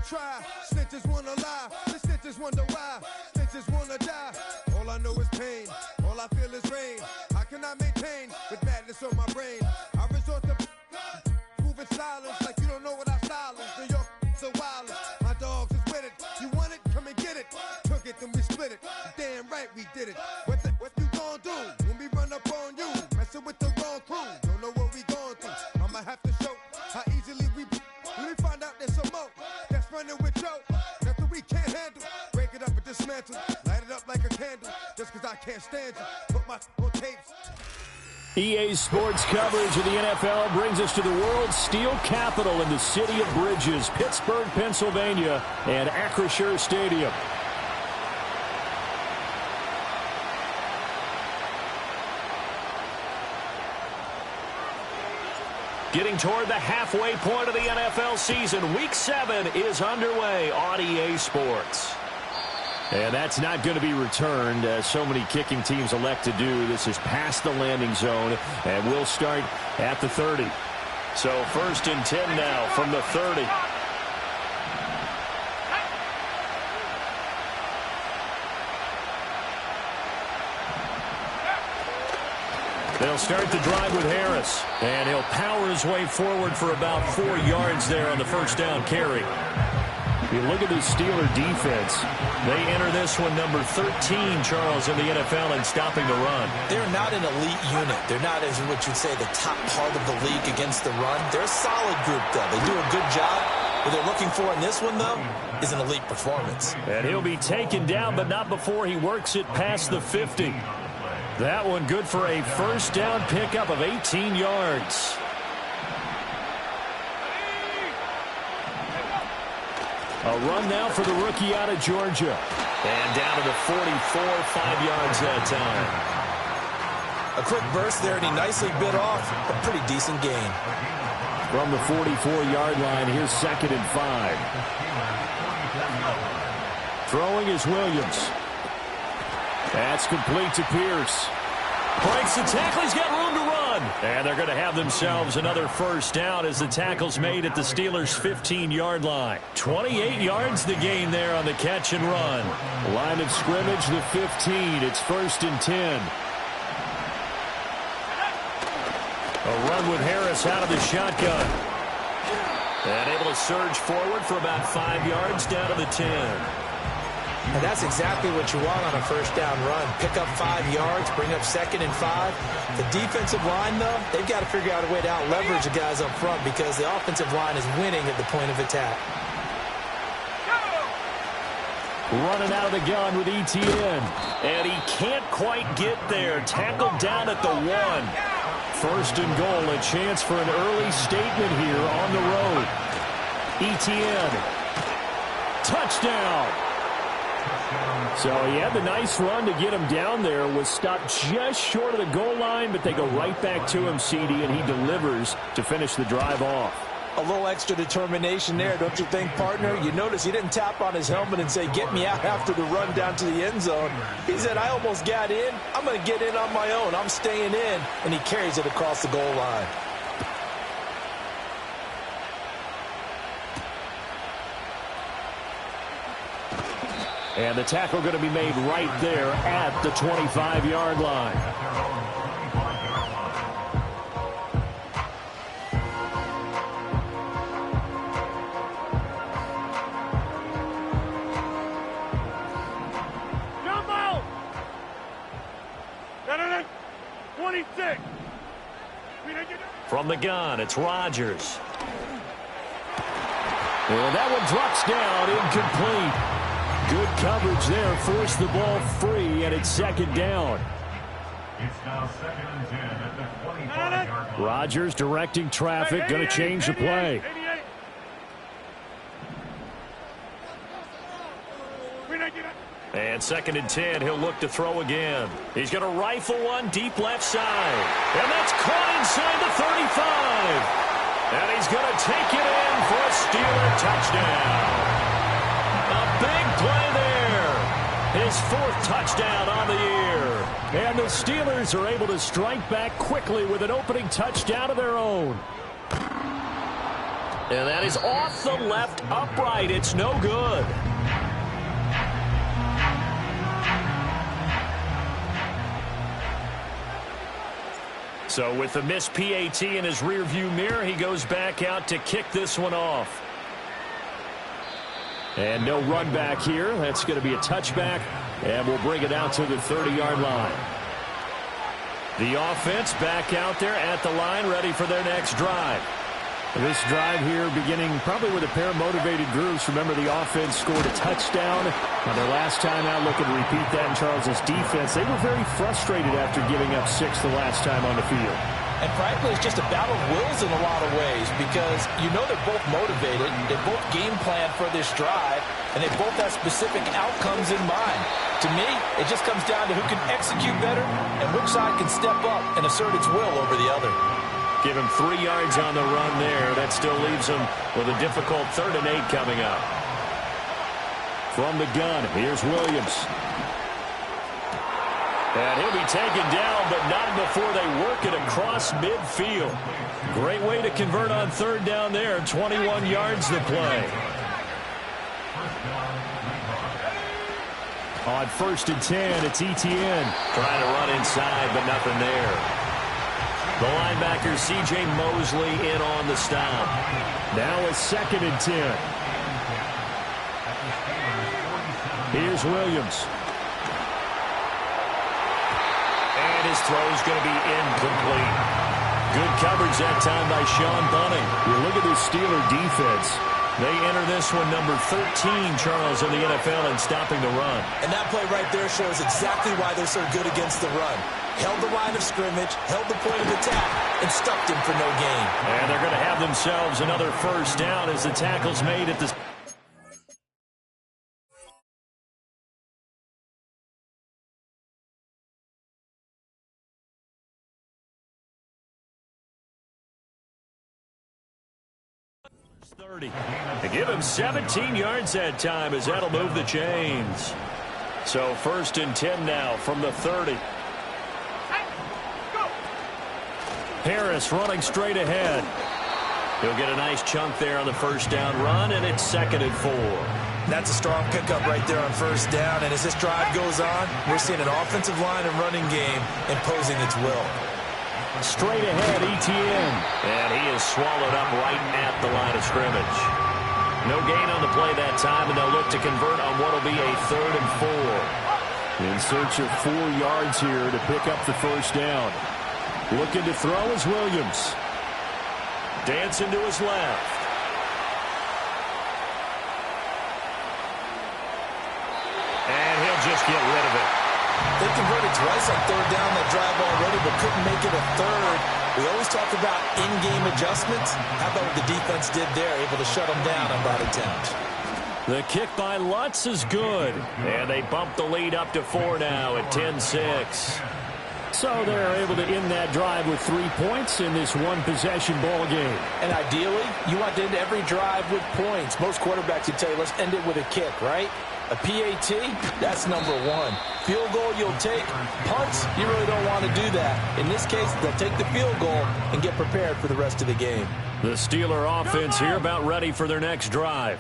try. Snitches wanna lie. The snitches wonder why. Snitches wanna die. All I know is pain. All I feel is rain. How can I maintain with madness on my brain? I resort to moving silence like you don't know what I style is. New York so wild. My dogs is with it. You want it? Come and get it. Took it, then we split it. Damn right we did it. What you gon' do when we run up on you? Messing with the wrong crew. Don't know what we going through. I'ma have to show how easily we. Let me find out there's some more that's running with Joe. Nothing we can't handle. Break it up and dismantle. Light it up like a candle. Just cause I can't stand you. Put my on tapes. EA Sports coverage of the NFL brings us to the world's steel capital in the city of Bridges, Pittsburgh, Pennsylvania, and Acrisure Stadium. Getting toward the halfway point of the NFL season, Week 7 is underway on EA Sports. And that's not going to be returned, as so many kicking teams elect to do. This is past the landing zone, and we'll start at the 30. So 1st and 10 now from the 30. They'll start the drive with Harris, and he'll power his way forward for about 4 yards there on the first down carry. You look at the Steeler defense. They enter this one number 13, Charles, in the NFL in stopping the run. They're not an elite unit. They're not, as what you'd say, the top part of the league against the run. They're a solid group, though. They do a good job. What they're looking for in this one, though, is an elite performance. And he'll be taken down, but not before he works it past the 50. That one good for a first down pickup of 18 yards. A run now for the rookie out of Georgia. And down to the 44, 5 yards that time. A quick burst there, and he nicely bit off a pretty decent gain. From the 44-yard line, here's 2nd and 5. Throwing is Williams. That's complete to Pierce. Breaks the tackle. He's got room to run. And they're going to have themselves another first down as the tackle's made at the Steelers' 15-yard line. 28 yards the gain there on the catch and run. Line of scrimmage, the 15. It's 1st and 10. A run with Harris out of the shotgun. And able to surge forward for about 5 yards down to the 10. And that's exactly what you want on a first down run. Pick up 5 yards, bring up 2nd and 5. The defensive line, though, they've got to figure out a way to out-leverage the guys up front because the offensive line is winning at the point of attack. Running out of the gun with ETN. And he can't quite get there. Tackled down at the 1. 1st and goal, a chance for an early statement here on the road. ETN. Touchdown. So he had the nice run to get him down there, was stopped just short of the goal line, but they go right back to him, CD, and he delivers to finish the drive off. A little extra determination there, don't you think, partner? You notice he didn't tap on his helmet and say, get me out after the run down to the end zone. He said, I almost got in. I'm going to get in on my own. I'm staying in. And he carries it across the goal line. And the tackle going to be made right there at the 25-yard line. Jumbo! 26. From the gun, it's Rodgers. And that one drops down, incomplete. Good coverage there, forced the ball free, and it's 2nd down. It's now 2nd and 10 at the 25-yard line. Rodgers directing traffic, going to change the play. And 2nd and 10, he'll look to throw again. He's going to rifle one deep left side. And that's caught inside the 35. And he's going to take it in for a Steeler touchdown. A big play there. His 4th touchdown on the year. And the Steelers are able to strike back quickly with an opening touchdown of their own. And that is off the left upright. It's no good. So with the missed PAT in his rearview mirror, he goes back out to kick this one off. And no run back here. That's going to be a touchback, and we'll bring it out to the 30-yard line. The offense back out there at the line, ready for their next drive. This drive here beginning probably with a pair of motivated groups. Remember, the offense scored a touchdown on their last time out. Looking to repeat that in Charles's defense. They were very frustrated after giving up 6 the last time on the field. And frankly, it's just a battle of wills in a lot of ways because you know they're both motivated. They both game plan for this drive, and they both have specific outcomes in mind. To me, it just comes down to who can execute better and which side can step up and assert its will over the other. Give him 3 yards on the run there. That still leaves him with a difficult 3rd and 8 coming up. From the gun, here's Williams. And he'll be taken down, but not before they work it across midfield. Great way to convert on 3rd down there. 21 yards to play. On 1st and 10, it's Etienne. Trying to run inside, but nothing there. The linebacker, C.J. Mosley, in on the stop. Now a 2nd and 10. Here's Williams. And his throw's going to be incomplete. Good coverage that time by Sean Bunting. You look at this Steeler defense. They enter this one number 13, Charles, in the NFL in stopping the run. And that play right there shows exactly why they're so good against the run. Held the line of scrimmage, held the point of attack, and stuffed him for no gain. And they're going to have themselves another 1st down as the tackle's made at the... They give him 17 yards that time as that'll move the chains. So 1st and 10 now from the 30. Harris running straight ahead. He'll get a nice chunk there on the 1st down run, and it's 2nd and 4. That's a strong pickup right there on 1st down, and as this drive goes on, we're seeing an offensive line and running game imposing its will. Straight ahead, Etienne. And he is swallowed up right at the line of scrimmage. No gain on the play that time, and they'll look to convert on what will be a 3rd and 4. In search of 4 yards here to pick up the 1st down. Looking to throw is Williams. Dancing to his left. And he'll just get rid of it. They converted twice on 3rd down that drive already, but couldn't make it a 3rd. We always talk about in-game adjustments. How about what the defense did there, able to shut them down on that attempt. The kick by Lutz is good. And they bump the lead up to 4 now at 10-6. So they're able to end that drive with 3 points in this one-possession ball game. And ideally, you want to end every drive with points. Most quarterbacks would tell you, let's end it with a kick, right? A PAT, that's number 1. Field goal you'll take. Punts, you really don't want to do that. In this case, they'll take the field goal and get prepared for the rest of the game. The Steeler offense here about ready for their next drive.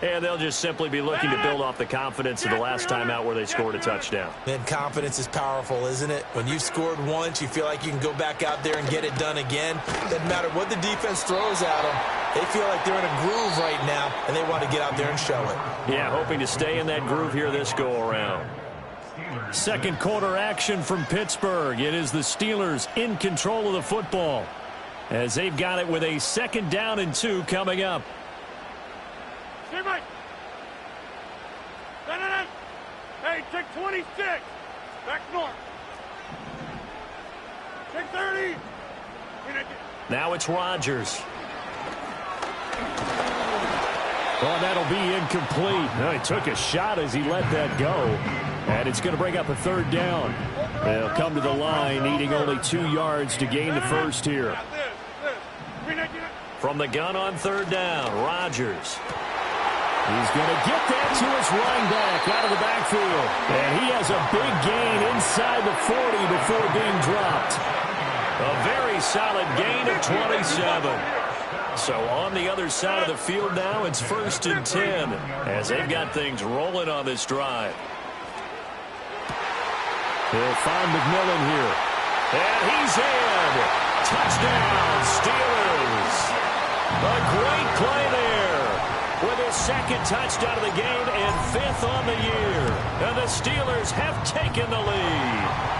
And they'll just simply be looking to build off the confidence of the last time out where they scored a touchdown. And confidence is powerful, isn't it? When you've scored once, you feel like you can go back out there and get it done again. Doesn't matter what the defense throws at them. They feel like they're in a groove right now, and they want to get out there and show it. Yeah, hoping to stay in that groove here this go-around. 2nd quarter action from Pittsburgh. It is the Steelers in control of the football as they've got it with a 2nd down and 2 coming up. Hey, check 26. Back north. Check 30. Now it's Rodgers. Well, that'll be incomplete. No, he took a shot as he let that go. And it's going to bring up a 3rd down. They'll come to the line, needing only 2 yards to gain the 1st here. From the gun on 3rd down, Rodgers. He's going to get that to his running back out of the backfield. And he has a big gain inside the 40 before being dropped. A very solid gain of 27. So on the other side of the field now, it's 1st and 10 as they've got things rolling on this drive. They'll find McMillan here. And he's in. Touchdown, Steelers. A great play there with his 2nd touchdown of the game and 5th on the year. And the Steelers have taken the lead.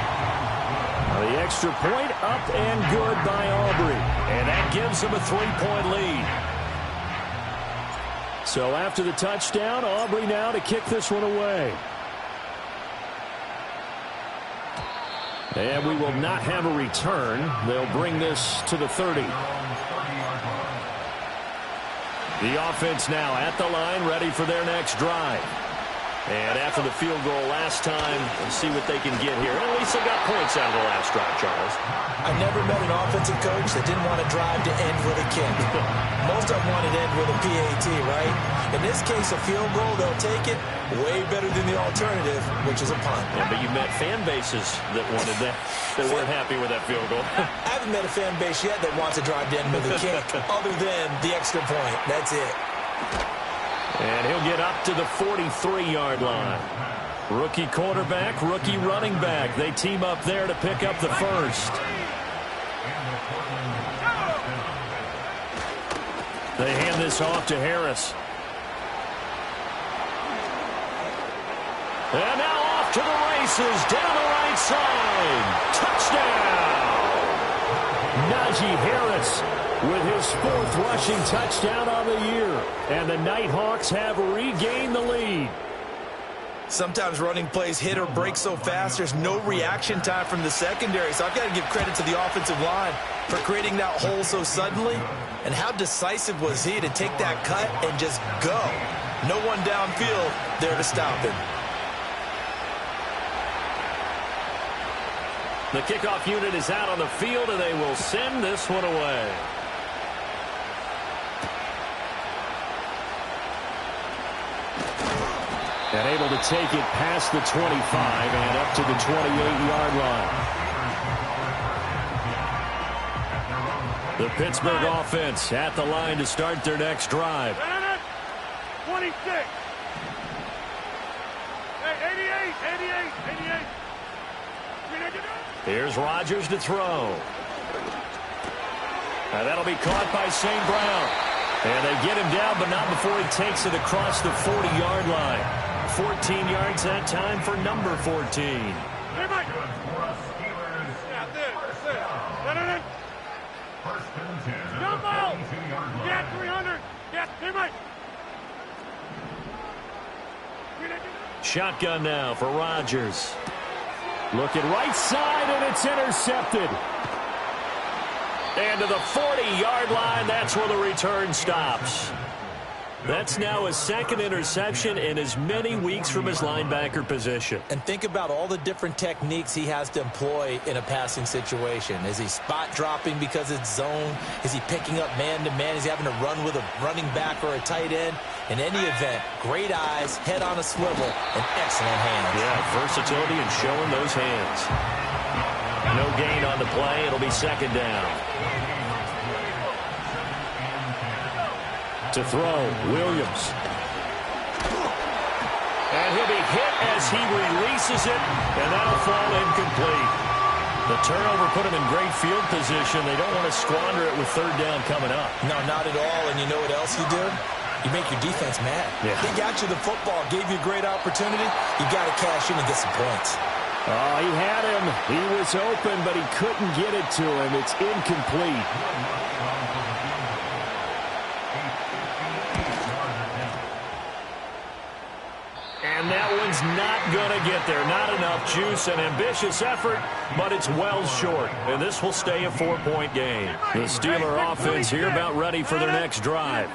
The extra point up and good by Aubrey. And that gives them a 3-point lead. So after the touchdown, Aubrey now to kick this one away. And we will not have a return. They'll bring this to the 30. The offense now at the line, ready for their next drive. And after the field goal last time, let's see what they can get here. At least they got points out of the last drive, Charles. I never met an offensive coach that didn't want to drive to end with a kick. Most of them wanted to end with a PAT, right? In this case, a field goal, they'll take it. Way better than the alternative, which is a punt. Yeah, but you met fan bases that wanted that, that weren't happy with that field goal. I haven't met a fan base yet that wants to drive to end with a kick, other than the extra point. That's it. And he'll get up to the 43-yard line. Rookie quarterback, rookie running back. They team up there to pick up the first. They hand this off to Harris. And now off to the races, down the right side. Touchdown! Najee Harris with his 4th rushing touchdown on the year. And the Nighthawks have regained the lead. Sometimes running plays hit or break so fast, there's no reaction time from the secondary. So I've got to give credit to the offensive line for creating that hole so suddenly. And how decisive was he to take that cut and just go? No one downfield there to stop him. The kickoff unit is out on the field, and they will send this one away. And able to take it past the 25 and up to the 28-yard line. The Pittsburgh offense at the line to start their next drive. 26. Hey, 88. Here's Rodgers to throw. And that'll be caught by St. Brown. And they get him down, but not before he takes it across the 40-yard line. 14 yards that time for number 14. Hey, Mike. Yeah, there. Jump out. Get 300. Get, hey, Mike. Shotgun now for Rodgers. Looking right side, and it's intercepted. And to the 40-yard line, that's where the return stops. That's now his 2nd interception in as many weeks from his linebacker position. And think about all the different techniques he has to employ in a passing situation. Is he spot dropping because it's zone? Is he picking up man-to-man? Is he having to run with a running back or a tight end? In any event, great eyes, head on a swivel, and excellent hands. Yeah, versatility and showing those hands. No gain on the play. It'll be 2nd down. To throw, Williams. And he'll be hit as he releases it, and that'll fall incomplete. The turnover put him in great field position. They don't want to squander it with 3rd down coming up. No, not at all. And you know what else you do? You make your defense mad. Yeah. He got you the football, gave you a great opportunity. You got to cash in and get some points. Oh, he had him. He was open, but he couldn't get it to him. It's incomplete. And that one's not going to get there. Not enough juice. An ambitious effort, but it's well short. And this will stay a 4-point game. The Steeler offense here about ready for their next drive.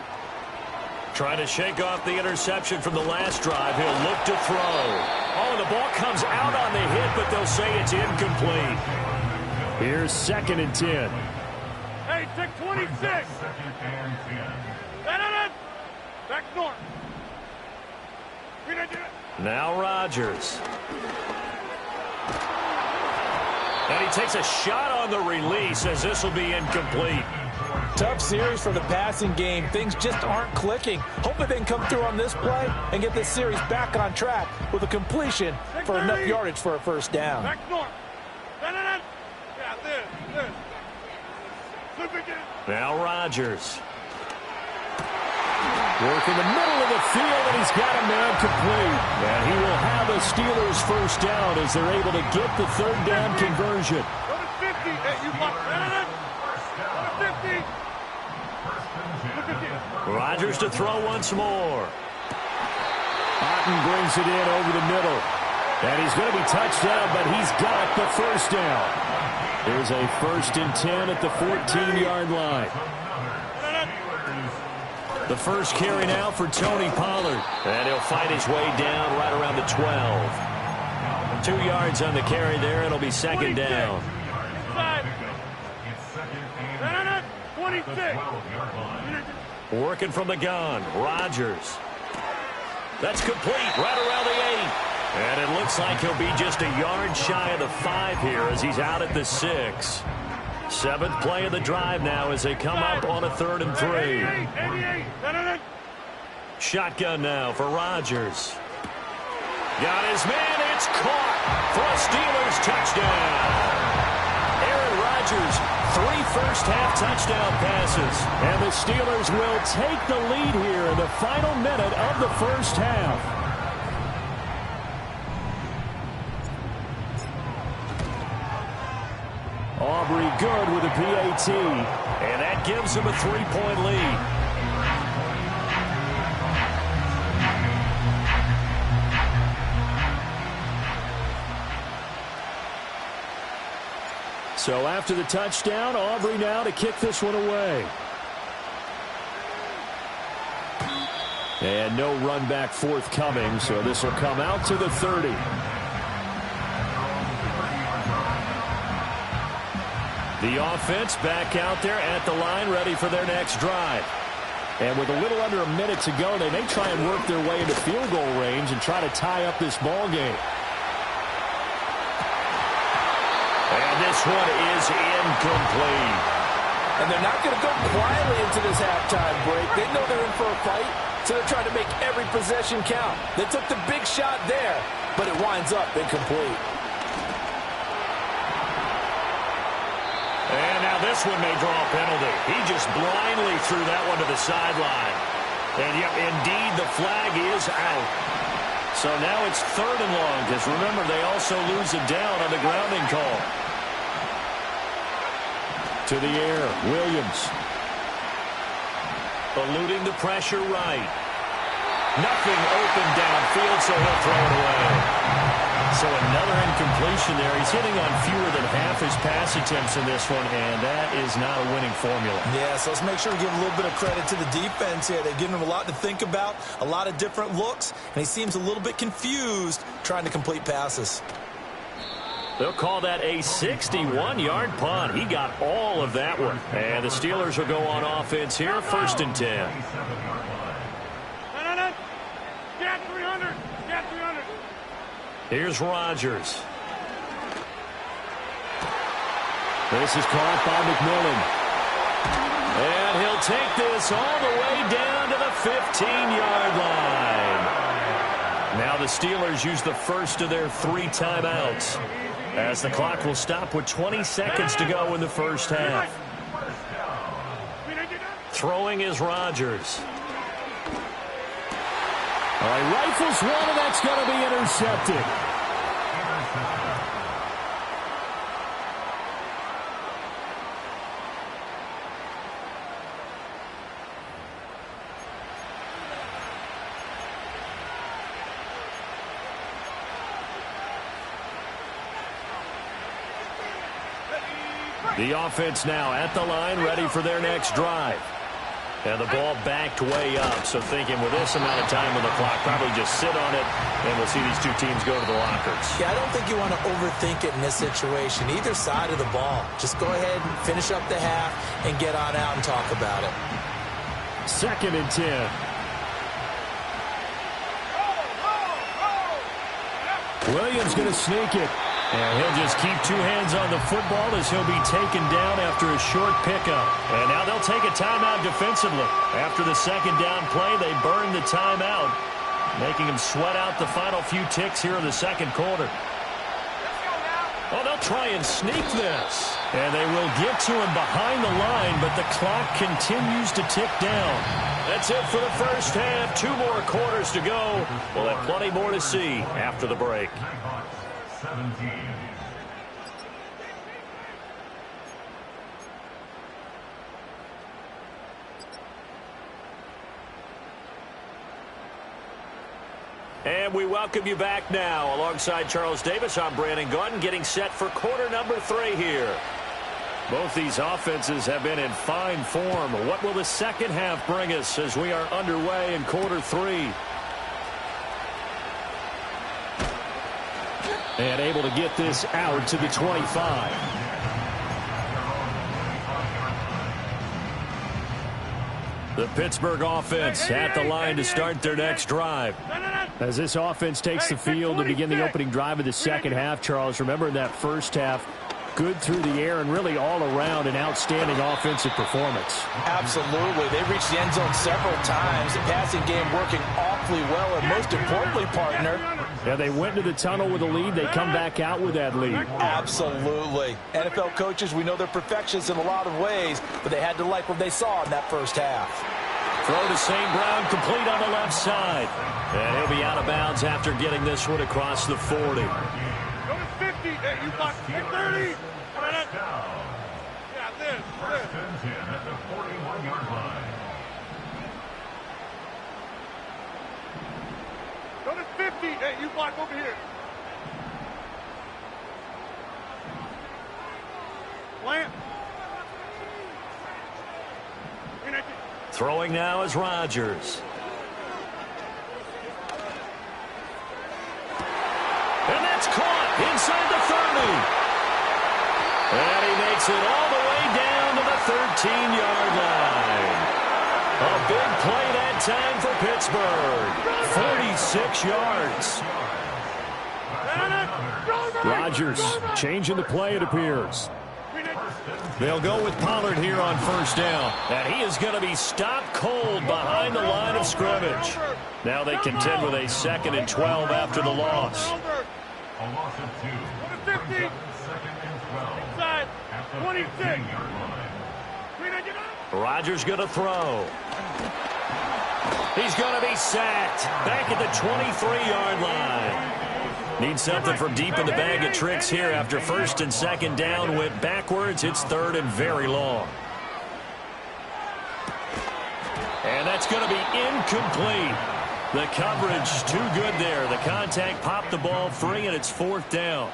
Trying to shake off the interception from the last drive. He'll look to throw. Oh, and the ball comes out on the hit, but they'll say it's incomplete. Here's 2nd and 10. Hey, check 26. Back north. Now Rodgers. And he takes a shot on the release as this will be incomplete. Tough series for the passing game. Things just aren't clicking. Hopefully they can come through on this play and get this series back on track with a completion for enough yardage for a first down. Back north. Yeah, this. Flip again. Now Rodgers. Work in the middle of the field, and he's got a man complete. And he will have a Steelers first down as they're able to get the third down conversion. Go to 50. Hey, you block. Go to 50. Look again. Rodgers to throw once more. Otten brings it in over the middle. And he's going to be touched down, but he's got the first down. There's a 1st and 10 at the 14-yard line. The first carry now for Tony Pollard. And he'll fight his way down right around the 12. 2 yards on the carry there. It'll be second down. Inside. 26. Working from the gun. Rodgers. That's complete right around the 8. And it looks like he'll be just a yard shy of the 5 here as he's out at the 6. 7th play of the drive now as they come up on a 3rd and 3. Shotgun now for Rodgers. Got his man. It's caught for a Steelers touchdown. Aaron Rodgers, 3 first-half touchdown passes. And the Steelers will take the lead here in the final minute of the first half. Aubrey good with a PAT, and that gives him a 3-point lead. So after the touchdown, Aubrey now to kick this one away. And no run back forthcoming, so this will come out to the 30. The offense back out there at the line, ready for their next drive. And with a little under a minute to go, they may try and work their way into field goal range and try to tie up this ball game. And this one is incomplete. And they're not going to go quietly into this halftime break. They know they're in for a fight, so they're trying to make every possession count. They took the big shot there, but it winds up incomplete. And now this one may draw a penalty. He just blindly threw that one to the sideline. And yep, indeed, the flag is out. So now it's 3rd and long, because remember, they also lose it down on the grounding call. To the air, Williams. Eluding the pressure right. Nothing open downfield, so he'll throw it away. So another incompletion there. He's hitting on fewer than half his pass attempts in this one, and that is not a winning formula. Yeah, so let's make sure we give a little bit of credit to the defense here. They've given him a lot to think about, a lot of different looks, and he seems a little bit confused trying to complete passes. They'll call that a 61-yard punt. He got all of that one. And the Steelers will go on offense here, 1st and 10. Get 300. Get 300. Here's Rodgers. This is caught by McMillan. And he'll take this all the way down to the 15-yard line. Now the Steelers use the first of their 3 timeouts, as the clock will stop with 20 seconds to go in the first half. Throwing is Rodgers. All right, rifles one, and that's going to be intercepted. The offense now at the line, ready for their next drive. And the ball backed way up, so thinking with this amount of time on the clock, probably just sit on it, and we'll see these two teams go to the lockers. Yeah, I don't think you want to overthink it in this situation. Either side of the ball. Just go ahead and finish up the half and get on out and talk about it. 2nd and 10. Williams going to sneak it. And he'll just keep two hands on the football as he'll be taken down after a short pickup. And now they'll take a timeout defensively. After the second down play, they burn the timeout, making him sweat out the final few ticks here in the second quarter. Oh, they'll try and sneak this. And they will get to him behind the line, but the clock continues to tick down. That's it for the first half. 2 more quarters to go. We'll have plenty more to see after the break. 17. And we welcome you back now. Alongside Charles Davis, I'm Brandon Gaudin, getting set for quarter number 3 here. Both these offenses have been in fine form. What will the second half bring us as we are underway in quarter 3? And able to get this out to the 25. The Pittsburgh offense at the line to start their next drive. As this offense takes the field to begin the opening drive of the second half, Charles, remember in that first half, good through the air and really all around an outstanding offensive performance. Absolutely. They reached the end zone several times. The passing game working awfully well, and most importantly, partner, yeah, they went to the tunnel with a lead. They come back out with that lead. Absolutely. NFL coaches, we know they're perfectionists in a lot of ways, but they had to like what they saw in that first half. Throw to St. Brown, complete on the left side. And he'll be out of bounds after getting this one across the 40. Go to 50. Hey, you block 30. Yeah, this. First and 10 at the 41-yard line. Go to 50. Hey, you block over here. Plant. Throwing now is Rodgers. And that's caught inside the 30. And he makes it all the way down to the 13-yard line. A big play that time for Pittsburgh. 46 yards. Rodgers changing the play, it appears. They'll go with Pollard here on first down. And he is going to be stopped cold behind the line of scrimmage. Now they contend with a 2nd and 12 after the loss. A loss of 2. 50. Second and 12. Inside. 26. Rodgers going to throw. He's going to be sacked. Back at the 23-yard line. Need something from deep in the bag of tricks here after 1st and 2nd down. Went backwards. It's 3rd and very long. And that's going to be incomplete. The coverage too good there. The contact popped the ball free, and it's 4th down.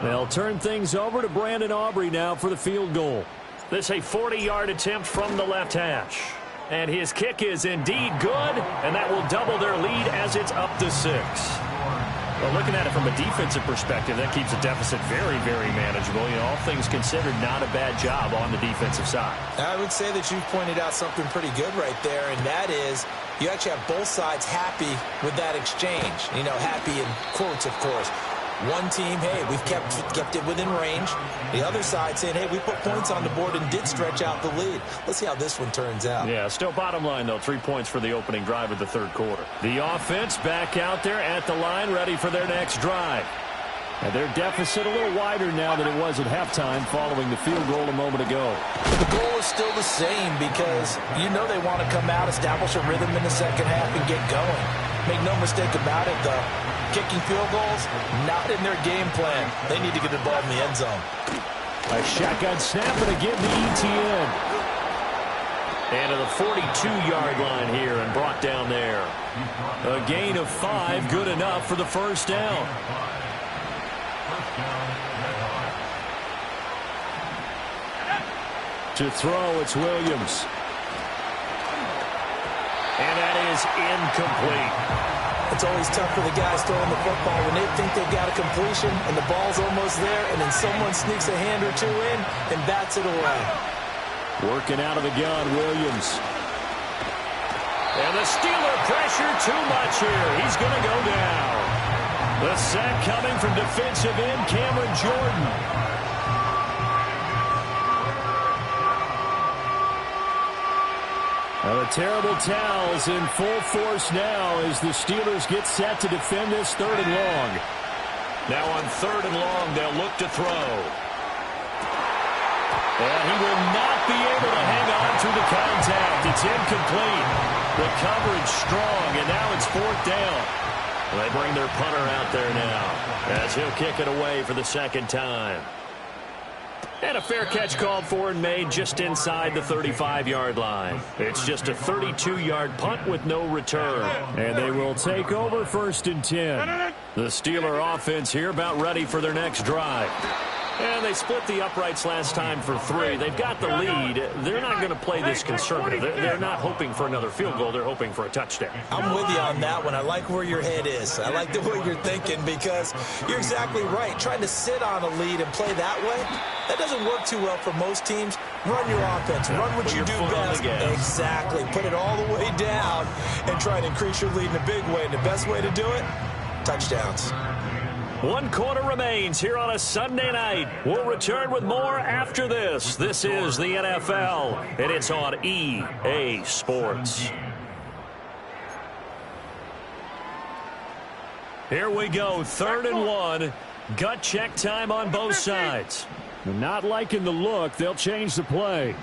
They'll turn things over to Brandon Aubrey now for the field goal. This a 40-yard attempt from the left hash. And his kick is indeed good, and that will double their lead as it's up to 6. Well, looking at it from a defensive perspective, that keeps the deficit very, very manageable. You know, all things considered, not a bad job on the defensive side. I would say that you've pointed out something pretty good right there, and that is you actually have both sides happy with that exchange. You know, happy in quotes, of course. One team, hey, we've kept it within range. The other side saying, hey, we put points on the board and did stretch out the lead. Let's see how this one turns out. Yeah, still bottom line, though, 3 points for the opening drive of the 3rd quarter. The offense back out there at the line, ready for their next drive. And their deficit a little wider now than it was at halftime following the field goal a moment ago. The goal is still the same because you know they want to come out, establish a rhythm in the second half, and get going. Make no mistake about it, though. Kicking field goals, not in their game plan. They need to get the ball in the end zone. A shotgun snap and again the ETN. And to the 42-yard line here and brought down there. A gain of 5, good enough for the first down. To throw, it's Williams. And that is incomplete. It's always tough for the guys throwing the football when they think they've got a completion and the ball's almost there, and then someone sneaks a hand or two in and bats it away. Working out of the gun, Williams. And the Steeler pressure too much here. He's going to go down. The sack coming from defensive end Cameron Jordan. Well, the terrible towels in full force now as the Steelers get set to defend this 3rd and long. Now on 3rd and long, they'll look to throw. And he will not be able to hang on through the contact. It's incomplete. The coverage strong, and now it's 4th down. They bring their punter out there now as he'll kick it away for the 2nd time. And a fair catch called for and made just inside the 35-yard line. It's just a 32-yard punt with no return. And they will take over 1st and 10. The Steeler offense here about ready for their next drive. And they split the uprights last time for 3. They've got the lead. They're not going to play this conservative. They're not hoping for another field goal. They're hoping for a touchdown. I'm with you on that one. I like where your head is. I like the way you're thinking because you're exactly right. Trying to sit on a lead and play that way, that doesn't work too well for most teams. Run your offense. Run what you do best. Exactly. Put it all the way down and try to increase your lead in a big way. And the best way to do it, touchdowns. 1 quarter remains here on a Sunday night. We'll return with more after this. This is the NFL, and it's on EA Sports. Here we go, 3rd and 1. Gut check time on both sides. Not liking the look. They'll change the play.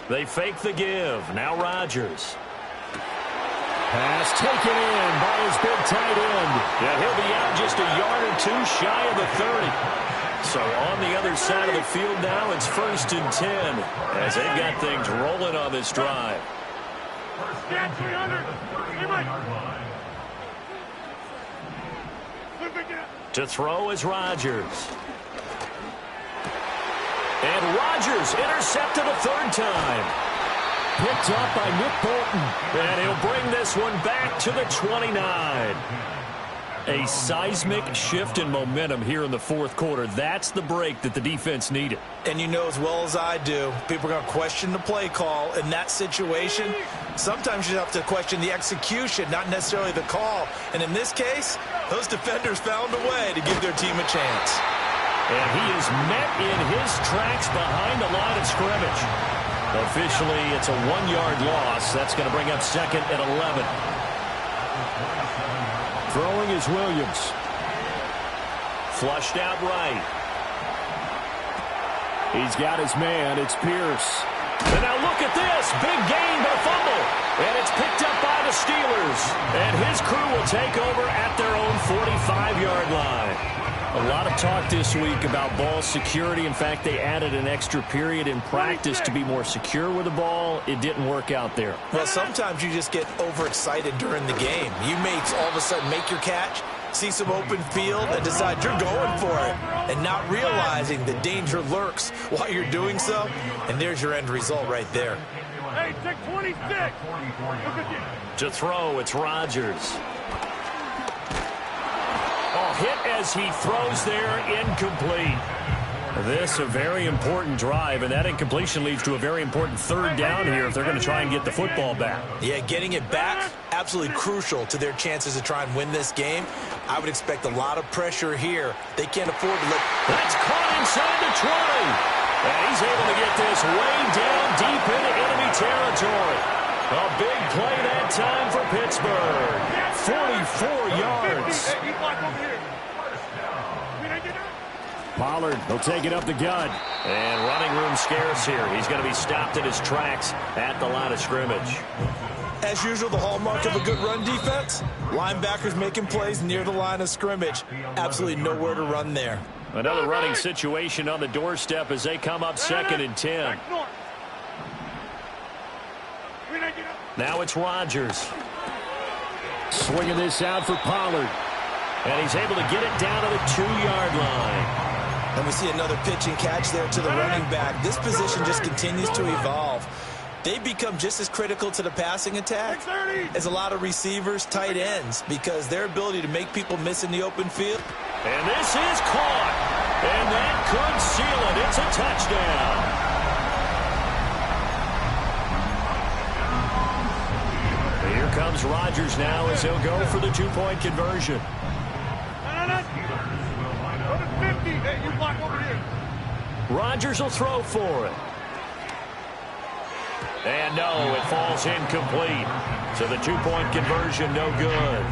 They fake the give. Now Rodgers. Pass taken in by his big tight end. Yeah, he'll be out just a yard or 2 shy of the 30. So on the other side of the field now, it's 1st and 10 as they've got things rolling on this drive. To throw is Rodgers. And Rodgers intercepted a 3rd time. Picked up by Nick Bolton. And he'll bring this one back to the 29. A seismic shift in momentum here in the 4th quarter. That's the break that the defense needed. And you know as well as I do, people are going to question the play call in that situation. Sometimes you have to question the execution, not necessarily the call. And in this case, those defenders found a way to give their team a chance. And he is met in his tracks behind the line of scrimmage. Officially, it's a 1-yard loss. That's going to bring up 2nd and 11. Throwing is Williams. Flushed out right. He's got his man. It's Pierce. And now look at this. Big gain but a fumble. And it's picked up by the Steelers. And his crew will take over at their own 45-yard line. A lot of talk this week about ball security. In fact, they added an extra period in practice to be more secure with the ball. It didn't work out there. Well, sometimes you just get overexcited during the game. You may all of a sudden make your catch, see some open field, and decide you're going for it, and not realizing the danger lurks while you're doing so. And there's your end result right there. Hey, take 26. To throw, it's Rodgers. Hit as he throws there, incomplete. This a very important drive, and that incompletion leads to a very important 3rd down here if they're going to try and get the football back. Yeah, getting it back, absolutely crucial to their chances to try and win this game. I would expect a lot of pressure here. They can't afford to let... That's caught inside the 20. And he's able to get this way down deep into enemy territory. A big play that time for Pittsburgh. 44 yards. Pollard will take it up the gut. And running room scarce here. He's going to be stopped in his tracks at the line of scrimmage. As usual, the hallmark of a good run defense, linebackers making plays near the line of scrimmage. Absolutely nowhere to run there. Another running situation on the doorstep as they come up 2nd and 10. Now it's Rodgers. Swinging this out for Pollard. And he's able to get it down to the 2-yard line. And we see another pitch and catch there to the running back. This position just continues to evolve. They become just as critical to the passing attack as a lot of receivers, tight ends, because their ability to make people miss in the open field. And this is caught. And that could seal it. It's a touchdown. comes Rodgers now as he'll go for the two-point conversion. Go to 50. Hey, you block over here. Rodgers will throw for it. And no, it falls incomplete. So the two-point conversion, no good.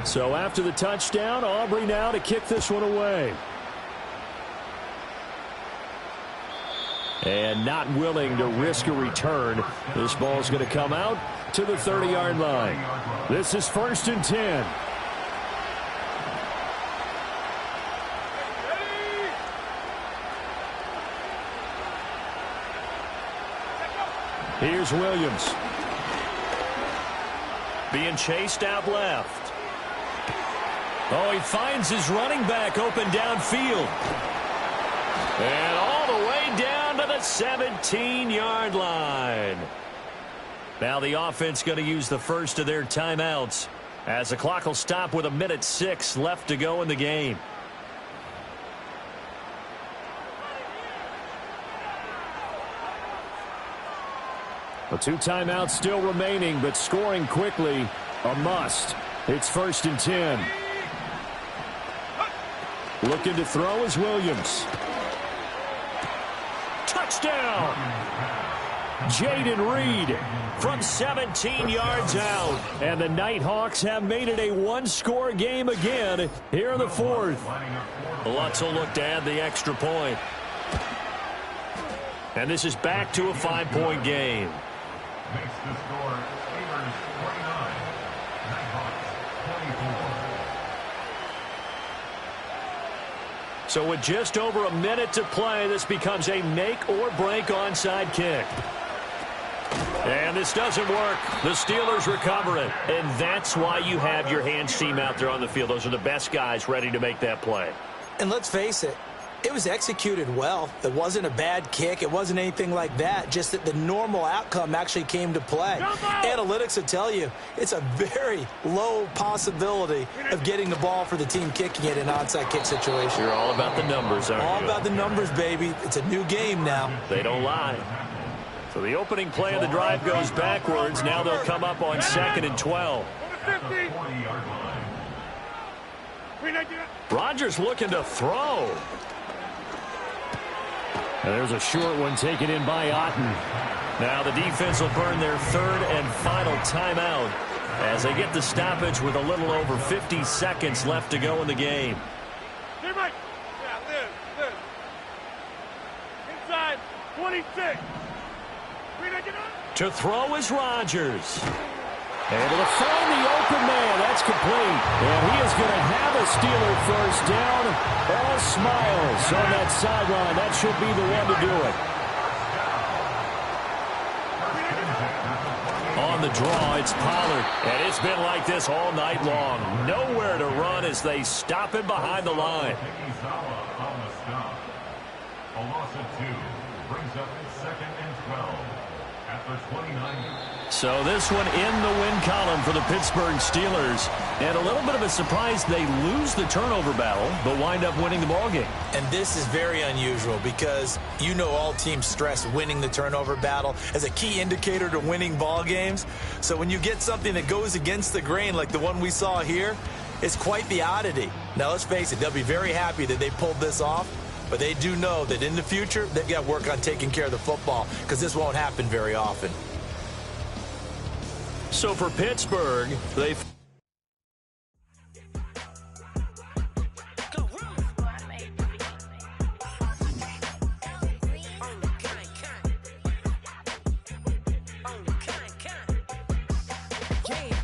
So after the touchdown, Aubrey now to kick this one away. And not willing to risk a return. This ball's going to come out to the 30-yard line. This is 1st and 10. Here's Williams. Being chased out left. Oh, he finds his running back open downfield. And all the way down to the 17-yard line. Now the offense going to use the first of their timeouts as the clock will stop with 1:06 left to go in the game. The 2 timeouts still remaining, but scoring quickly, a must. It's 1st and 10. Looking to throw is Williams. Touchdown! Jaden Reed from 17 yards out. And the Nighthawks have made it a one-score game again here in the 4th. Lutz will look to add the extra point. And this is back to a 5-point game. Makes the score Steelers 49, Nighthawks 24. So with just over a minute to play, this becomes a make-or-break onside kick. And this doesn't work. The Steelers recover it. And that's why you have your hands team out there on the field. Those are the best guys ready to make that play. And let's face it, it was executed well. It wasn't a bad kick. It wasn't anything like that. Just that the normal outcome actually came to play. Analytics will tell you it's a very low possibility of getting the ball for the team kicking it in an onside kick situation. You're all about the numbers, aren't you? All about the numbers, baby. It's a new game now. They don't lie. So the opening play of the drive goes backwards. Now they'll come up on 2nd and 12. Rodgers looking to throw. And there's a short one taken in by Otten. Now the defense will burn their 3rd and final timeout as they get the stoppage with a little over 50 seconds left to go in the game. Yeah, Liz. Inside 26. To throw is Rodgers. Able to find the open man. That's complete. And he is going to have a Steeler first down. All smiles on that sideline. That should be the one to do it. On the draw, it's Pollard. And it's been like this all night long. Nowhere to run as they stop him behind the line. A loss of 2 brings up 2nd and 12 at the 29. So this one in the win column for the Pittsburgh Steelers. And a little bit of a surprise, they lose the turnover battle, but wind up winning the ballgame. And this is very unusual because you know all teams stress winning the turnover battle as a key indicator to winning ball games. So when you get something that goes against the grain like the one we saw here, it's quite the oddity. Now let's face it, they'll be very happy that they pulled this off, but they do know that in the future they've got to work on taking care of the football because this won't happen very often. So for Pittsburgh, they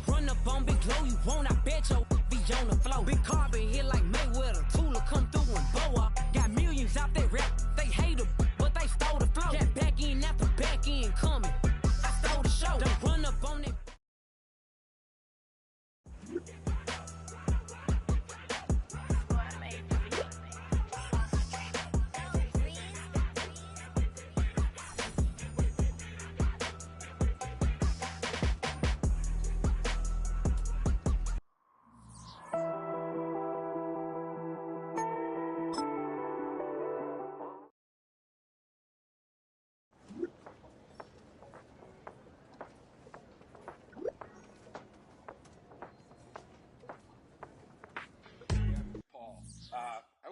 run up on Big Glow, you won't, I bet you'll be on the floor. Big Carbon here like Mayweather, Tula come through and bow up. Got millions out there rap, they hate her, but they stole the flow. Got back in after back in coming.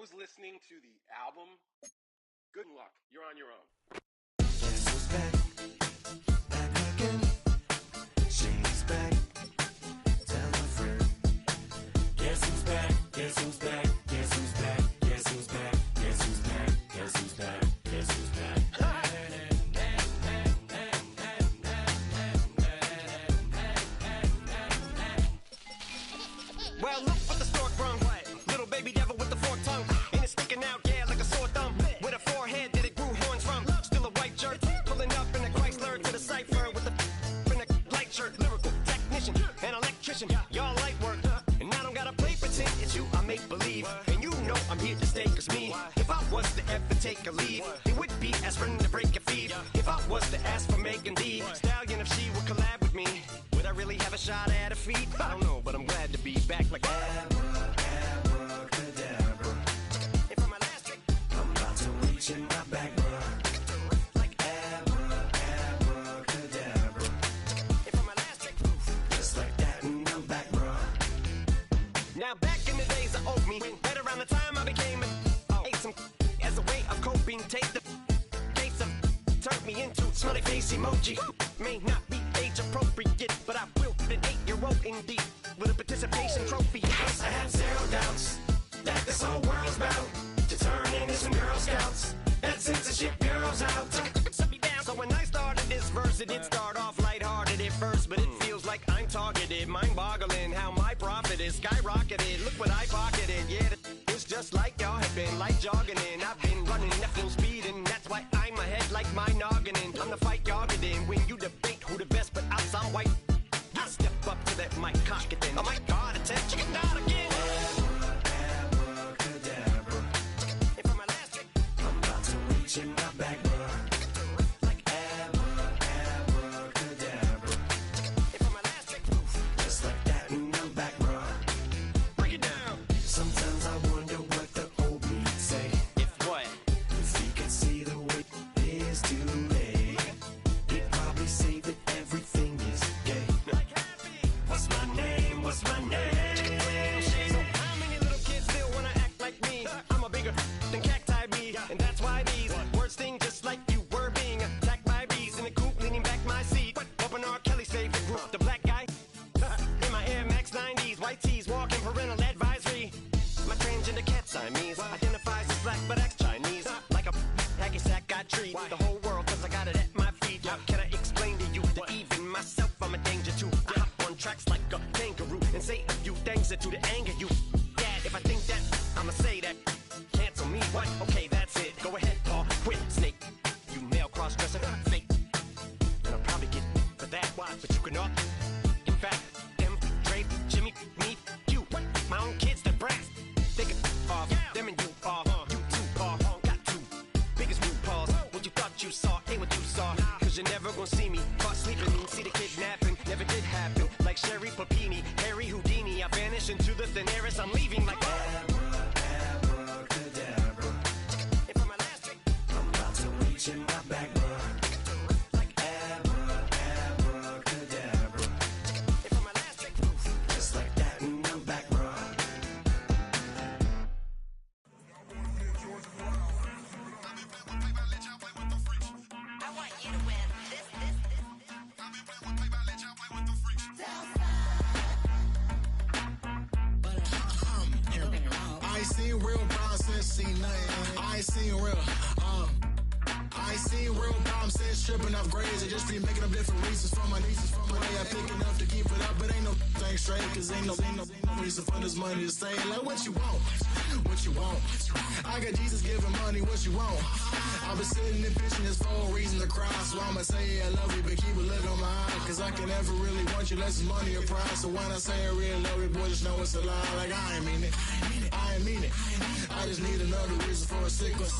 was listening to the album. Good luck. You're on your own. Guess who's back? Back again. She's back. Tell a friend. Guess who's back? Guess who's back? Guess who's back? Guess who's back? Guess who's back? Guess who's back? Guess who's back? Well, look what the stork brung. Little baby devil with the forked tongue. And it's sticking out, yeah, like a sore thumb. With a forehead that it grew horns from. Still a white shirt, pulling up in a Chrysler to the cipher with a in a light shirt. Lyrical technician, an electrician, y'all light work. And I don't gotta play pretend, it's you I make believe. And you know I'm here to stay, cause me, if I was to ever take a leave, it would be aspirin to break a feed. If I was to ask for Megan D Stallion, if she would collab with me, would I really have a shot at her feet? I don't know, but I'm glad to be back like Abracadabra. And for my last trick, I'm about to reach in my back, bruh. like Abracadabra. And for my last trick, Just like that, and I'm back, bruh. now back in the days of oat me, right around the time I became ate some as a way of coping. Take the case of turned me into smiley face emoji. May not be age appropriate, but I will be an 8-year-old indeed with a participation trophy. Yes, I have zero doubts that this whole world's bound to turn into some Girl Scouts. That censorship bureau's out. Set me down. So when I started this verse, it did start off lighthearted at first, but it feels like I'm targeted. Mind-boggling how my profit is skyrocketed. Look what I pocketed. Yeah, it's just like y'all have been like jogging in. I've been running at full speed, and that's why I'm ahead like my noggin. I'm the fight y'all get in when you debate who the best, but I sound white. I step up to that mic, cock it then. Oh my God, it's a chicken out again. Abracadabra. And for my last trick, I'm about to reach in my back, bruh. like Abracadabra. and for my last trick, Just like that, and I'm back, bruh. break it down. Sometimes I wonder what the old me say. If what? If he could see the way it is today, he'd probably say that everything is gay. What's my name? What's my name? So how many little kids still wanna act like me? I'm a bigger than cacti bee, and that's why these words sting just like you were being attacked by bees in the coop, leaning back my seat. Open R. Kelly's favorite group, the black guy. In my Air Max 90s, white tees, walking parental advisory. My transgender cat Siamese identifies as black but acts Chinese. Like a hacky sack I treat the whole world cause I got it at my feet. How can I explain to you that even myself I'm a danger to? I hop on tracks like a kangaroo and say a few things that do to anger you. Dad, if I think that, I'ma say that. Cancel me, what? Okay, that's it. Go ahead, Paul, quit, snake. You male cross-dresser, fake. And I'll probably get for that, but you can not. In fact, them, Dre, Jimmy, me, you, my own kids, the brass. They can off, them and you off. You too, Paul, got two biggest blue paws. What you thought you saw ain't what you saw. Cause you're never gonna see me caught sleeping. See the kidnapping, never did happen. Like Sherry Papini, Harry Houdini. I vanish into the thin air as I'm leaving like Abracadabra. And for my last trick, I'm about to reach in my back, bruh. like Abracadabra. and for my last trick, Just like that, and I'm back, bruh. I want you to win. This. I ain't seen real problems since seen nothing. I ain't seen real, I ain't seen real problems since tripping off grades. I just be making up different reasons for my nieces. From my way I pick enough to keep it up, but ain't no thing straight. Cause ain't no reason for this money to stay. Like what you want, what you want. I got Jesus giving money, what you want. I've been sitting and pitching this for a reason to cry. So I'ma say I love you, but keep a look on my eye. Cause I can never really want you less than money or pride. So when I say I really love you, boy, just know it's a lie. Like I ain't mean it, I ain't mean it. I just need another reason for a sickness.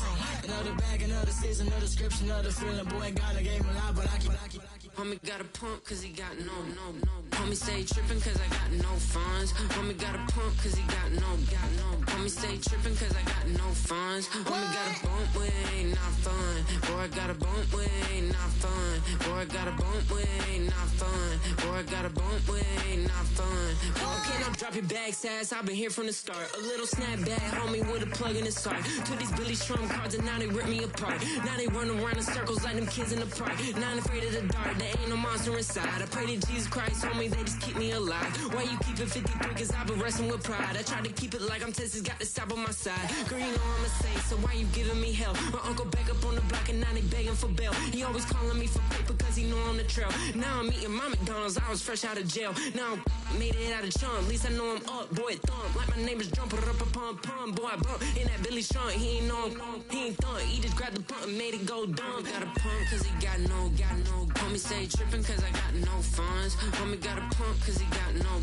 Another bag, another season, another description, another feeling. Boy, God, I gave him a lot, but I keep Homie got a pump cause he got no. Homie stay trippin' cause I got no funds. Homie got a pump cause he got no. Homie stay trippin' cause I got no funds. Homie got a bump with ain't not fun. Boy, I got a bump with ain't not fun. Boy, I got a bump with ain't not fun. Boy, I got a bump with ain't not fun. Okay, now drop your bag, sass. I've been here from the start. A little snapback, homie, with a plug in his heart. Took these Billy Trump cards and now they rip me apart. Now they run around in circles like them kids in the park. Not afraid of the dark, there ain't no monster inside. I pray to Jesus Christ, homie, they just keep me alive. Why you keep it 53? Cause I've been wrestling with pride. I try to keep it like I'm Texas, got the stop on my side. Girl, you know I'm a saint, so why you giving me hell? My uncle back up on the block and now they begging for bail. He always calling me for paper cause he know I'm the trail. Now I'm eating my McDonald's, I was fresh out of jail. Now I'm made it out of chunk, at least I know I'm up, boy, thump. Like my neighbor's jumper up a pum. Boy, I bump in that Billy Strong, he ain't know he ain't thump. He just grabbed the pump and made it go dumb. Got a pump cause he got no. Homie stay trippin' cause I got no funds. Homie got a pump cause he got no.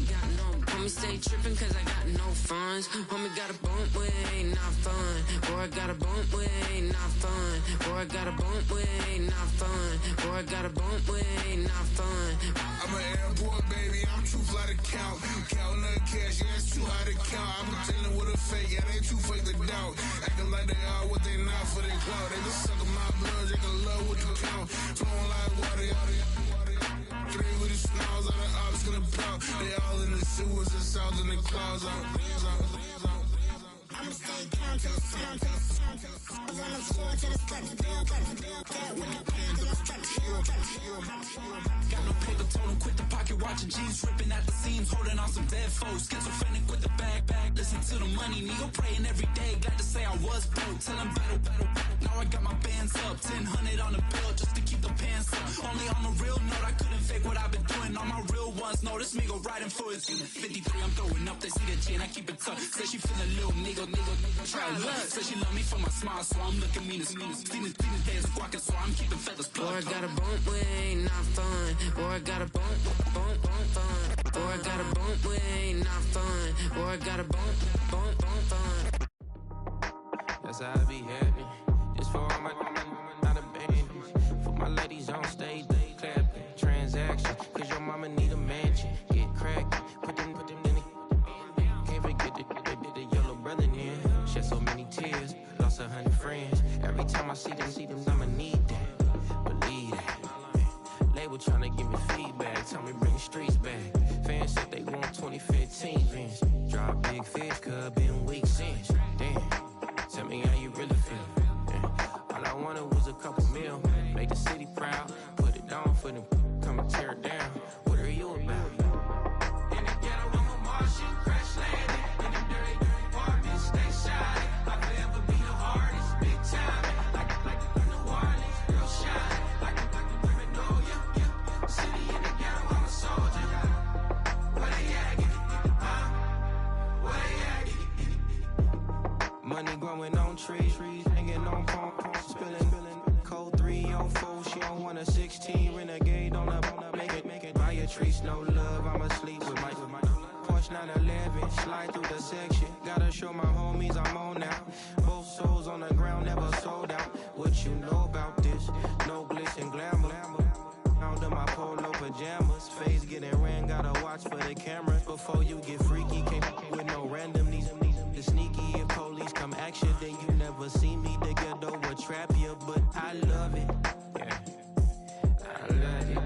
Homie stay trippin' cause I got no funds. Homie got a bump with ain't not fun. Boy, I got a bump with ain't not fun. Boy, I got a bump with ain't not fun. Boy, I got a bump with ain't not fun. I'm an airport baby, I'm too fly to count. Counting the cash, yeah, it's too high to count. I'm pretending with a fake, yeah, they too fake to doubt. Acting like they are what they not for their clout. They just sucking my blood, they can love what you count. Flowing like water, three with the snows on the ops gonna plow. They all in the sewers and south in the clouds. I'ma stay down to the sound, to the sound, to the sound. On the floor to the steps, build, with the pen to the steps, got no paper, told him quit the pocket, watching G's ripping at the seams, holding on some dead foes. Schizophrenic with the bag, listen to the money, nigga praying every day, glad to say I was broke. Tell him battle. Now I got my bands up, 1000 on the bill just to keep the pants up. Only on a real note, I couldn't fake what I've been doing. All my real ones know this nigga riding for his 53, I'm throwing up, they see the chain, I keep it tough. Say she feeling little nigga, try luck. Say she love me for my smile, so I'm looking mean as Seen his days squawking, so I'm keeping feathers plugged. Boy, I got a bump with ain't not fun. Boy, I got a bump fun. Boy, I got a bump with ain't not fun. Boy, I got a bump fun. That's how I be happy. Just for all my not abandoned. For my ladies on stage, they clapping. Transaction, cause your mama need a mansion. Get crackin', put them in the. Can't forget the yellow brother in. Shed so many tears, lost 100 friends. Every time I see them, I'ma need that. Believe that. Label tryna give me feedback, tell me bring the streets back. Fans said they want 2015 Vince. Drop big fish, cuz been weak since. Damn, tell me how you really feel. All I wanted was a couple mil, make the city proud, put it down for them, come and tear it down. What are you about? In the ghetto, I'm a Martian, crash landing. In them dirty apartments, stay shining. I'll forever be the hardest, big time. Like New Orleans, real shine. Like the women know you. City in the ghetto, I'm a soldier. Where they at? Where they at? Money growing on trees, hanging on palm, spilling. Code 304, she don't want a 16. Renegade on up, make it. Buy a trees, no love, I'ma sleep with my Porsche 911, slide through the section. Gotta show my homies I'm on now. Both souls on the ground, never sold out. What you know about this? No glitz and glamour. Under my polo pajamas, face getting ran, gotta watch for the cameras. Before you get freaky, can't with no random these sneaky. If police come action, then you never see me. The ghetto will trap you, but I love it. Yeah, I love it.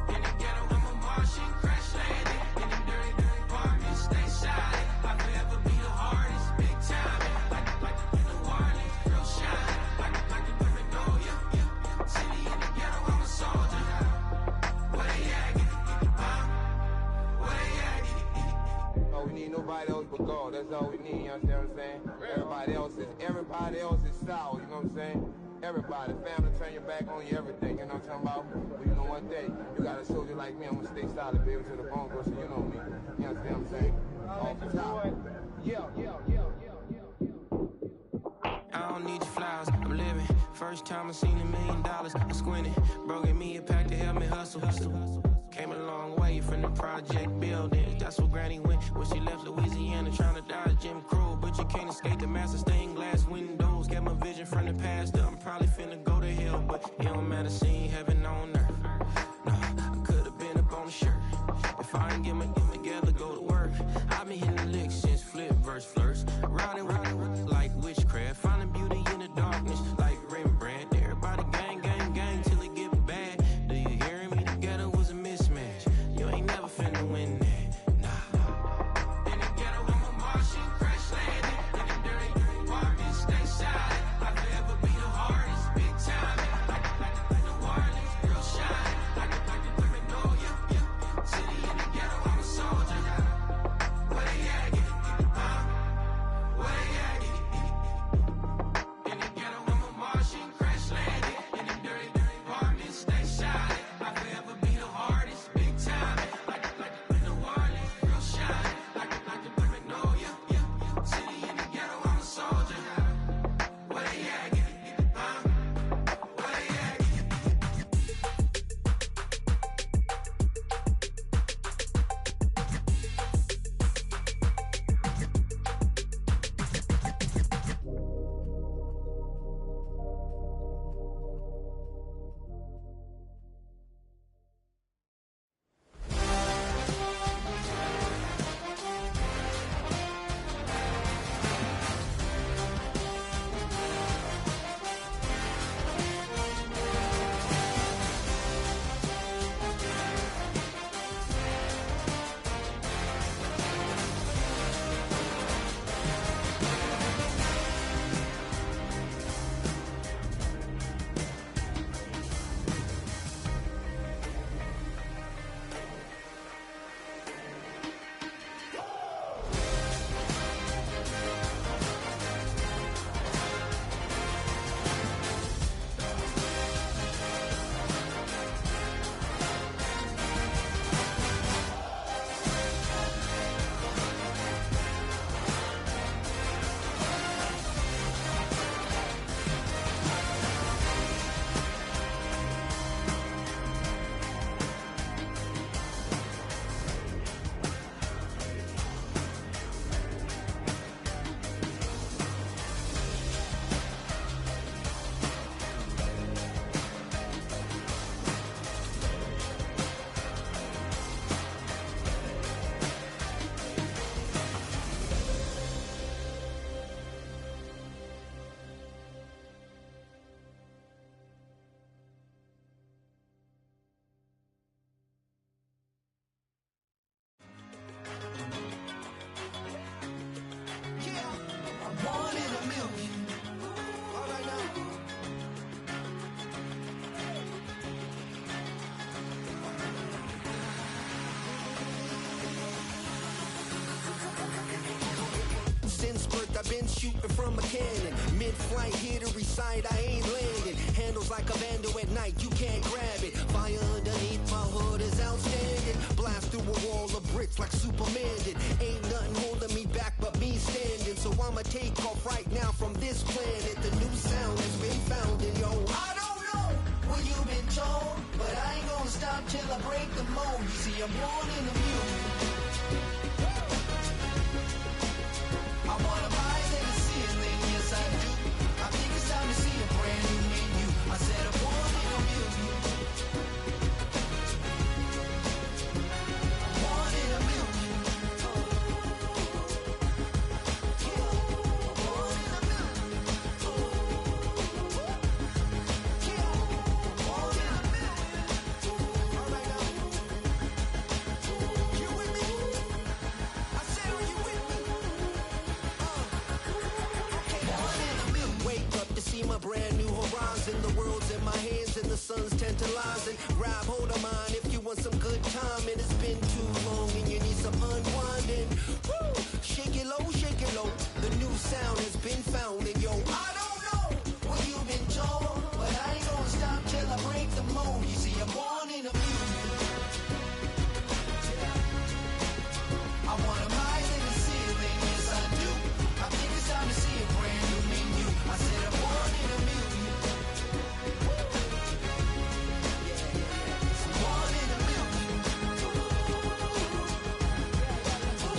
In the ghetto, I'm a Martian, crash landing. In them dirty apartments, stay shining. I'll forever be the hardest, big time. Like New Orleans, real shine. Like the women know you. City in the ghetto, I'm a soldier. Where they at? Where they at? Oh, we need nobody else but God. That's all we need, you understand what I'm saying? Everybody else is sour, you know what I'm saying? Everybody, family, turn your back on you, everything, you know what I'm talking about? But you know one day, you got a soldier like me, I'm gonna stay solid, baby, to the bone, bro, so you know me. You understand what I'm saying? Off the top. Yeah. I don't need your flowers, I'm living. First time I seen $1 million, I squinted. Bro gave me a pack to help me hustle. Came a long way from the project buildings. That's where Granny went when she left Louisiana, trying to dodge Jim Crow. But you can't escape the master stained glass windows. Got my vision from the past, I'm probably finna go to hell, but it don't matter. universe flirts. Riding like witchcraft, finding beauty in the darkness like Rembrandt. Everybody gang, gang, gang till it get bad. Do you hear me? Together was a mismatch. You ain't never finna win that, nah. In the ghetto, I'm a Martian, crash landing. In the dirty apartment, stay silent. I'll forever be the hardest, big time. Like the wireless, real shine. Like the criminal, yeah. City in the ghetto, I'm a soldier. Where they at? Where they at? In the ghetto, I'm a Martian, crash landing. In the dirty apartment, stay silent. I'll forever be the hardest, big time. Like the wireless, real shine. Like the criminal, yeah. City in the ghetto, I'm a soldier. Where they at? Where they at? One in a million. All right now. Since birth, I've been shooting from a cannon. Mid-flight, here to recite, I ain't landing. Handles like a vandal at night, you can't grab it. Fire underneath my hood is outstanding. Blast through a wall of bricks like Superman did. Ain't nothing holding me back but me standing. So I'ma take off right now from this planet. The new sound has been found in yo. I don't know what you've been told, but I ain't gonna stop till I break the mold. You see, I'm born in a million. I wanna rise in the ceiling, yes I do. I think it's time to see a brand new menu. I said I'm born in a million. Born in a million. Born in a million. Born in a million. All right now. You with me? I said, are you with me? Wake up to see my brand new horizon. The world's in my hands and the sun's tantalizing. Grab hold of mine if you want some good time. And it's been too long and you need some unwinding. Woo! Shake it low, shake it low. The new sound has been found and yo, I don't know what you've been told, but I ain't gonna stop till I break the mold. You see, I'm born in a million. I wanna rise in the ceiling, yes I do. I think it's time to see a brand new menu. I said I'm born in a million. Born in a million.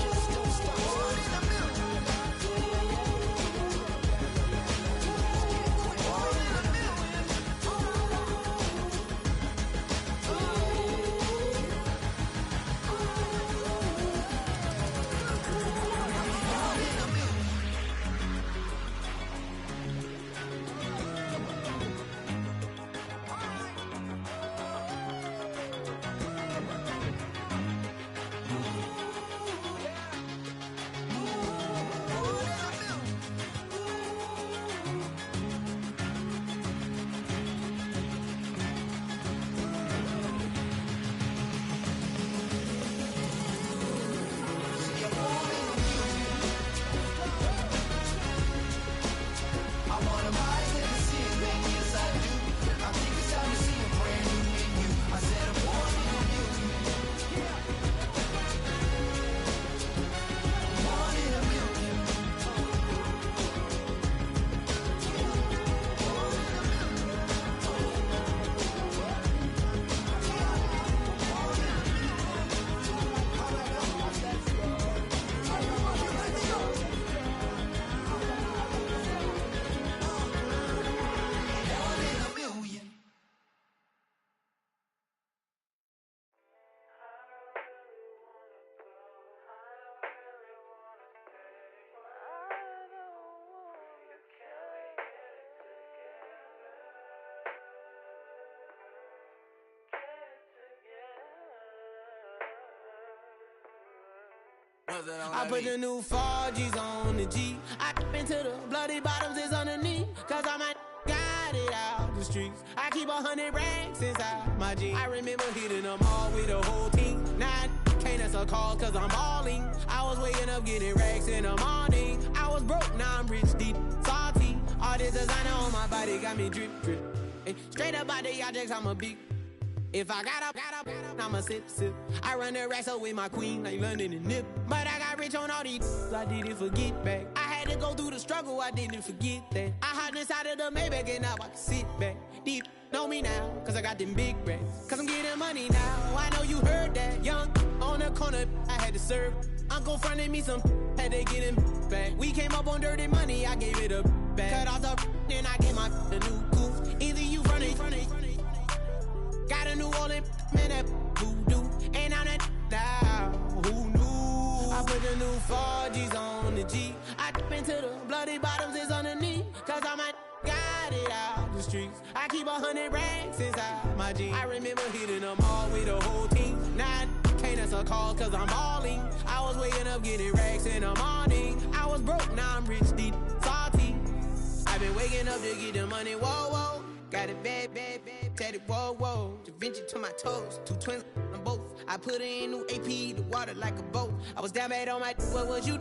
Just don't stop. Born in a million. I put the new 4Gs on the G. I into the bloody bottoms is underneath. Cause I might got it out the streets. I keep 100 racks inside my jeans. I remember hitting them all with the whole team. Now I can't answer calls cause I'm balling. I was waking up getting racks in the morning. I was broke, now I'm rich, deep, salty. All this designer on my body got me drip, drip. Hey, straight up out the objects, I'm a big. If I got up, I'ma sip. I run the racks up with my queen like London and Nip. But I got rich on all these, I didn't forget back. I had to go through the struggle, I didn't forget that. I hopped inside of the Maybach and now I can sit back. Deep, know me now, cause I got them big racks. Cause I'm getting money now, I know you heard that. Young, on the corner, I had to serve. Uncle fronted me some, had to get him back. We came up on dirty money, I gave it a back. Cut off the, then I gave my the new coupe. Either you fronted. Got a New Orleans, man, that voodoo. And I'm that now, who knew? I put the new 4Gs on the G. I into the bloody bottoms is underneath. Cause I might got it out the streets. I keep 100 racks inside my jeans. I remember hitting them all with the whole team. Now I can't answer calls cause I'm balling. I was waking up getting racks in the morning. I was broke, now I'm rich, deep, salty. I've been waking up to get the money, whoa, whoa. Got it bad, tatted, whoa, whoa. Da Vinci to my toes, 2 twins on both. I put in new AP, the water like a boat. I was down bad on my, what was you?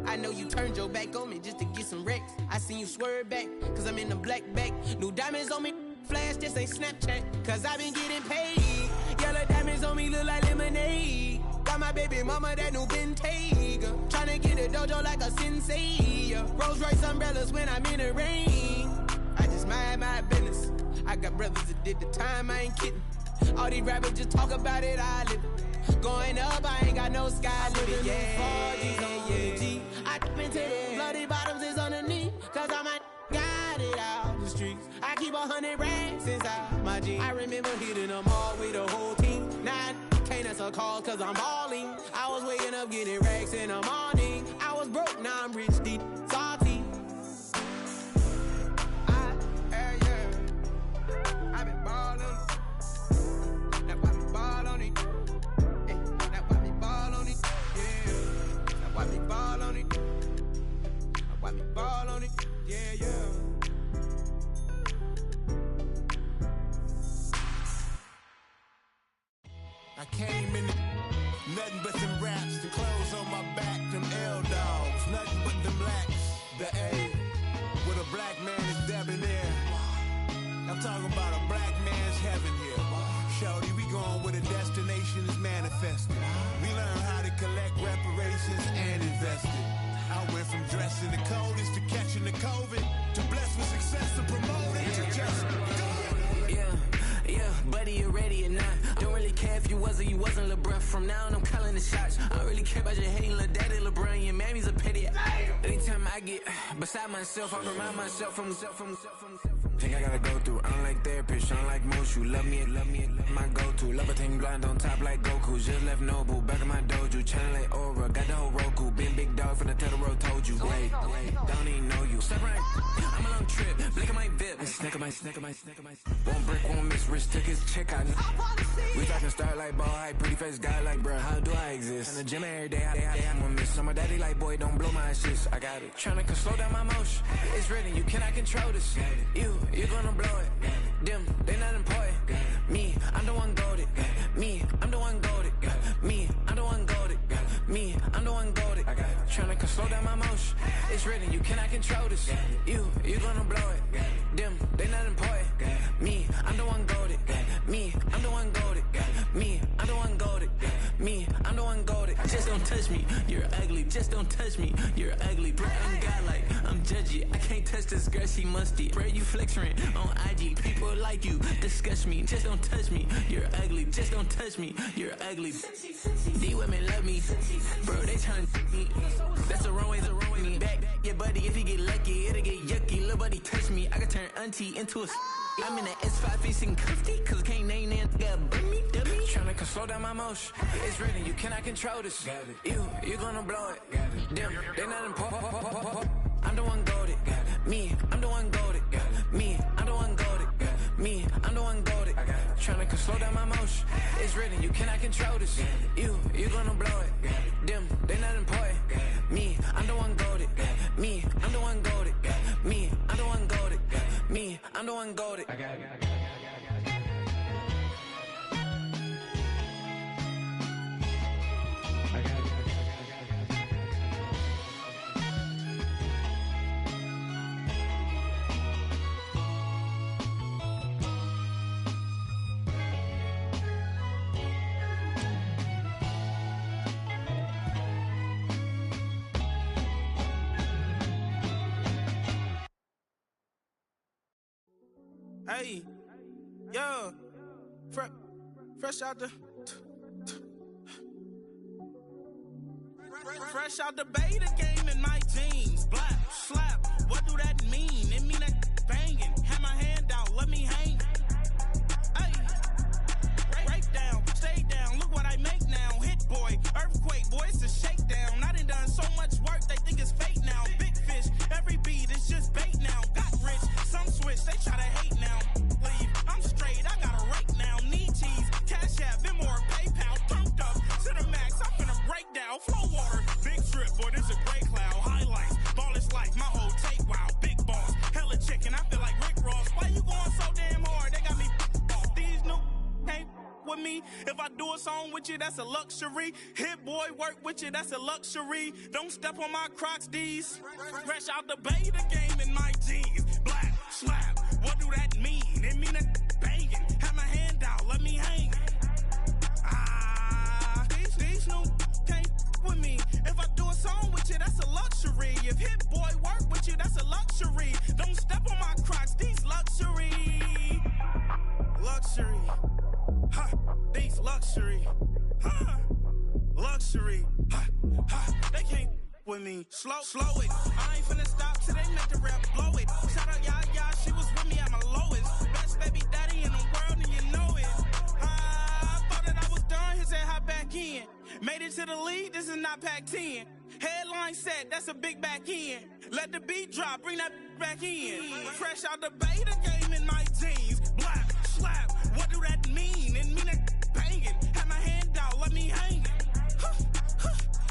I know you turned your back on me just to get some wrecks. I seen you swerve back, cause I'm in the black bag. New diamonds on me, flash, this ain't Snapchat. Cause I been getting paid. Yellow diamonds on me look like lemonade. Got my baby mama that new Bentayga. Tryna get a dojo like a sensei. Rolls Royce umbrellas when I'm in the rain. I just mind my business. I got brothers that did the time, I ain't kidding. All these rappers just talk about it, I live it. Going up, I ain't got no sky limit. Yeah. I into the bloody bottoms is underneath. Cause I might got it out the streets. I keep 100 racks inside my jeans. I remember hitting them all with the whole team. Now I can't answer calls cause I'm balling. I was waking up getting racks in the morning. I was broke, now I'm rich, deep, salty. I been ballin'. That's why we ball on it. Hey, that's why we ball on it. Yeah. That's why we ball on it. That's why we ball on it. Yeah. I came in nothing but them raps, the clothes on my back, them L-dogs, nothing but them lacks. The A, with a black man is debonair. I'm talking about a black man's heaven here. Shorty, we going where the destination is manifested. We learn how to collect reparations and invest it. I went from dressing the coldest to catching the COVID, to blessed with success and promoting to just Yeah, buddy, you ready or not? Don't really care if you was or you wasn't LeBron. From now on, I'm calling the shots. I don't really care about your hating little daddy LeBron. Your mammy's a pity. Anytime I get beside myself, I remind myself from Think I gotta go through. I don't like therapists, I don't like most. You love me, my go-to. Love a thing blind on top like Goku. Just left Noble, back in my dojo. Channel like Aura, got the whole Roku. Been big dog from the Telltale told you. Wait, don't even know you. Step right, I'm a long trip. Blink of my VIP. Snack of my. Won't break, won't miss. Rich took his check out. We talking start like ball hype. Pretty face guy like, bruh, how do I exist? In the gym every day, I'm gonna miss. Some daddy like, boy, don't blow my assist. I got it. Tryna slow down my motion. It's written, you cannot control this. You gonna blow it. Them, they not important. Me, I'm the one golded. Me, I'm the one golded. Me, I'm the one golded. Me, I'm the one golded. Tryna slow down my motion. It's written, you cannot control this. You gonna blow it. Them, they not important. Me, I'm the one golded. Me, I'm the one golded. Me, I'm the one golded. Me, I'm the one golded. Just don't touch me, you're ugly. Just don't touch me, you're ugly. Bro, I'm godlike, I'm judgy. I can't touch this girl, she musty. Bro, you flexing on IG. People like you disgust me. Just don't touch me, you're ugly. Just don't touch me, you're ugly. These women love me, bro, they tryna me. That's the wrong way, back your buddy. If he get lucky, it'll get yucky. Little buddy touch me, I can turn auntie into a I'm in the S5 facing comfy, cause can't name that got burn me, dummy. Tryna slow down my motion. It's written, you cannot control this. You gonna blow it. Them, they not important. I'm the one golded. Me, I'm the one golded. Me, I'm the one golded. Me, I'm the one golded. tryna slow down my motion. It's written, you cannot control this. You gonna blow it. Them, they not important. Me, I'm the one goated. Me, I'm the one goated. Me, I'm the one goated. Me, I'm the one goated. Hey, yo, fresh out the beta game in my jeans. Black, slap, what do that mean? It mean that banging. Have my hand out, let me hang. Hey, break down, stay down, look what I make now. Hit boy, earthquake, boy, it's a shakedown. I done so much work, they think it's fake now. Big fish, every beat is just bait now. Got rich, some switch, they try to hate now. Leave, I'm straight, I got a rake now. Need cheese, cash app, Venmo or PayPal. Pumped up to the max, I'm finna break down. Flow water, big trip, boy, this a gray cloud. Highlights, ball is life, my whole take, wow. Big boss, hella chicken, I feel like Rick Ross. Why you going so damn hard? They got me off. These new can't with me. If I do a song with you, that's a luxury. Hit boy, work with you, that's a luxury. Don't step on my Crocs, D's. Fresh out the beta game in my jeans. Black, slap, what do that mean? It mean that banging. Have my hand out, let me hang. These new can't with me. If I do a song with you, that's a luxury. If hit boy work with you, that's a luxury. Don't step on my Crocs, these luxury. Luxury. Ha, these luxury. Ha, luxury. Ha, ha, they can't with me. Slow it. I ain't finna stop till they make the rap blow it. Shout out y'all, she was with me at my lowest. Best baby daddy in the world and you know it. I thought that I was done, he said hop back in. Made it to the lead, this is not Pac-10. Headline set, that's a big back end. Let the beat drop, bring that back in. Fresh out the beta game in my jeans. Black, slap, what do that mean? It mean that banging. Have my hand out, let me hang.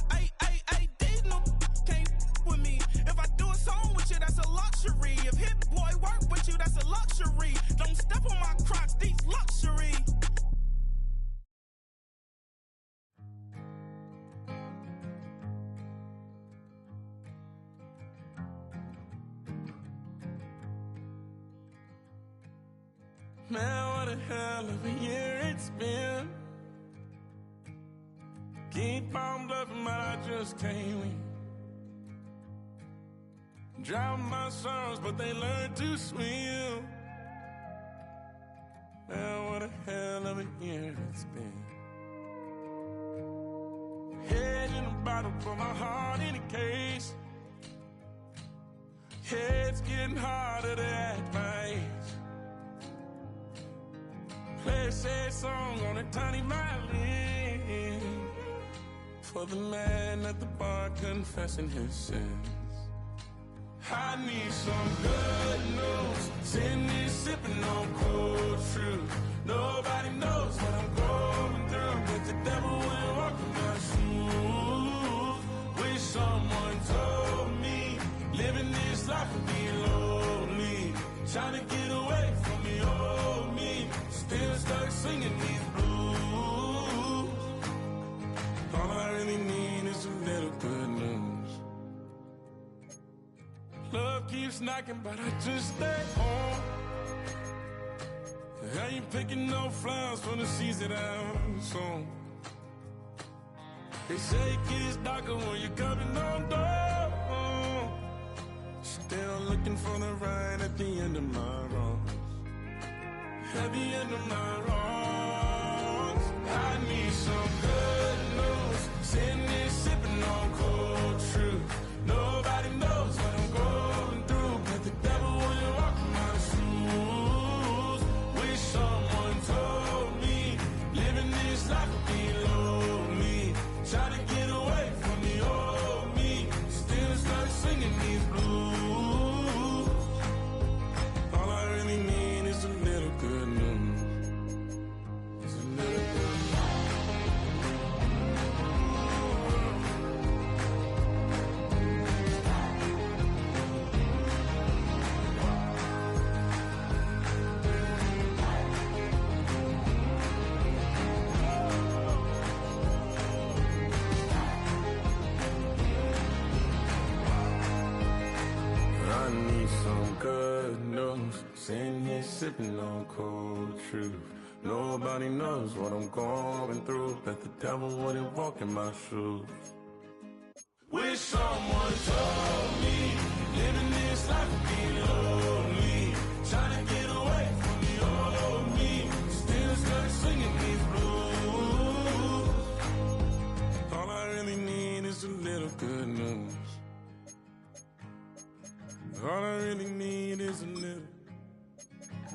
Ay, these no can't with me. If I do a song with you, that's a luxury. If hit boy work with you, that's a luxury. Don't step on my Crocs, these luxury. Man, what a hell of a year it's been. Keep on bluffing, but I just can't win. Drown my songs, but they learn to swim. Man, what a hell of a year it's been. Head in a bottle, put my heart in a case. Head's getting harder to act my age. Play a sad song on a tiny violin for the man at the bar confessing his sins. I need some good news. Sitting here sipping on cold truth. Nobody knows what I'm going through, but the devil will walk in my shoes. Wish someone told me living this life would be lonely. Trying to get away from the old me. Still stuck singing these blues. All I really need is a little good news. Love keeps knocking, but I just stay home. I ain't picking no flowers for the seeds that I'm sown. They say it gets darker when you're coming on door. Still looking for the right at the end of my wrongs. At the end of my wrongs, I need some good news. Sitting here sipping on cold truth. Nobody knows what I'm going through, but the devil will walk in my shoes. Wish someone told me living this life would be lonely. Try to get away from the old me. Still stuck singing these blues. All I really need is a little good news. them good news. Sitting here sipping on cold truth. Nobody knows what I'm going through. Bet the devil wouldn't walk in my shoes. Wish someone told me living this life would be lonely. Trying to get away from the old me. Still stuck singing these blues. All I really need is a little good news. All I really need is a little.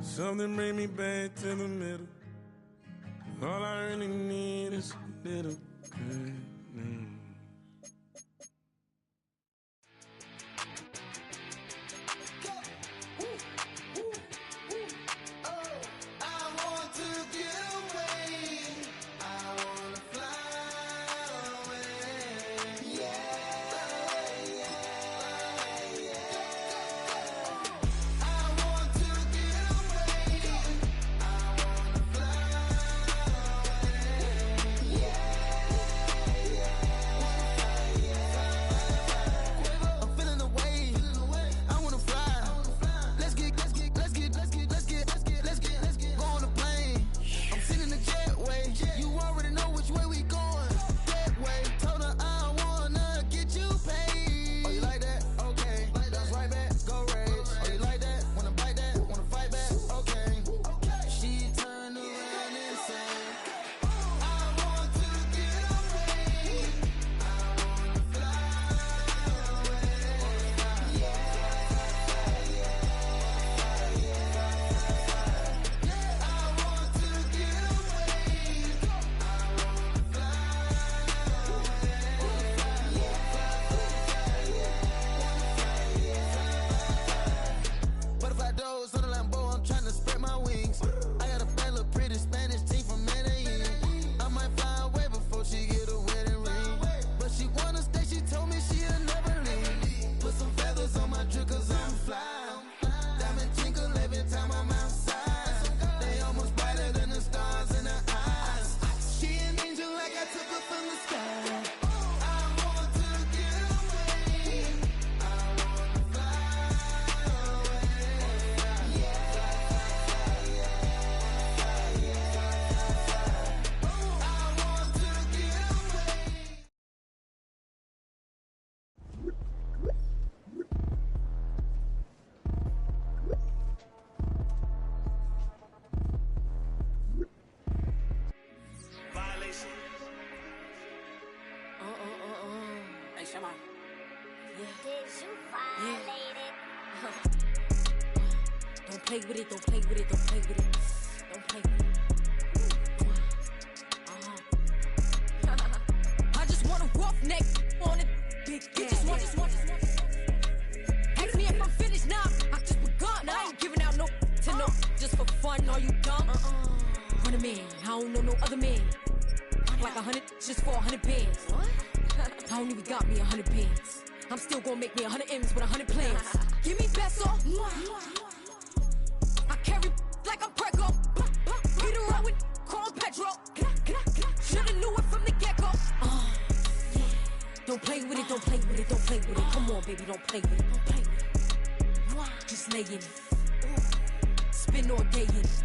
Something bring me back to the middle. All I really need is a little good news. Don't play with it, don't play with it, don't play with it. Don't play with it. I just want a roughneck on it. Big gas. Just want. Ask me if I'm finished now. I just begun. I ain't giving out no to no. Just for fun, are you dumb? 100 man, I don't know no other man. Like 100 just for 100 bands. What? I don't even got me 100 bands. I'm still gonna make me 100 M's with 100 plans. Give me peso. I carry like I'm Prego. Get around with Chrome Petro. Shoulda knew it from the get-go. Don't play with it, don't play with it, don't play with it. Come on, baby, don't play with it, don't play with it. Just lay in it. Spin all day in it.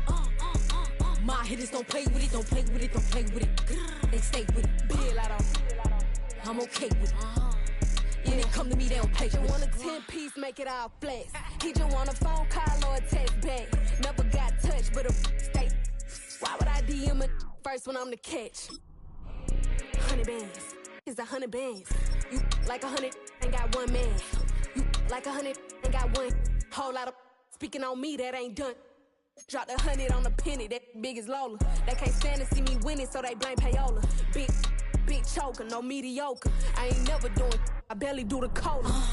My hitters don't play with it, don't play with it, don't play with it. They stay with it. I'm okay with it. When they come to me, they don't play with it. You want a 10-piece, make it all flex. He just want a phone call or a text back. Never got touched, but a stay. Why would I DM it first when I'm the catch? 100 bands, it's 100 bands. You like 100, ain't got one man. You like 100, ain't got one. Whole lot of speaking on me, that ain't done. Drop the 100 on the penny, that big as Lola. They can't stand to see me winning, so they blame payola. Big choker, no mediocre. I ain't never doing, I barely do the cola.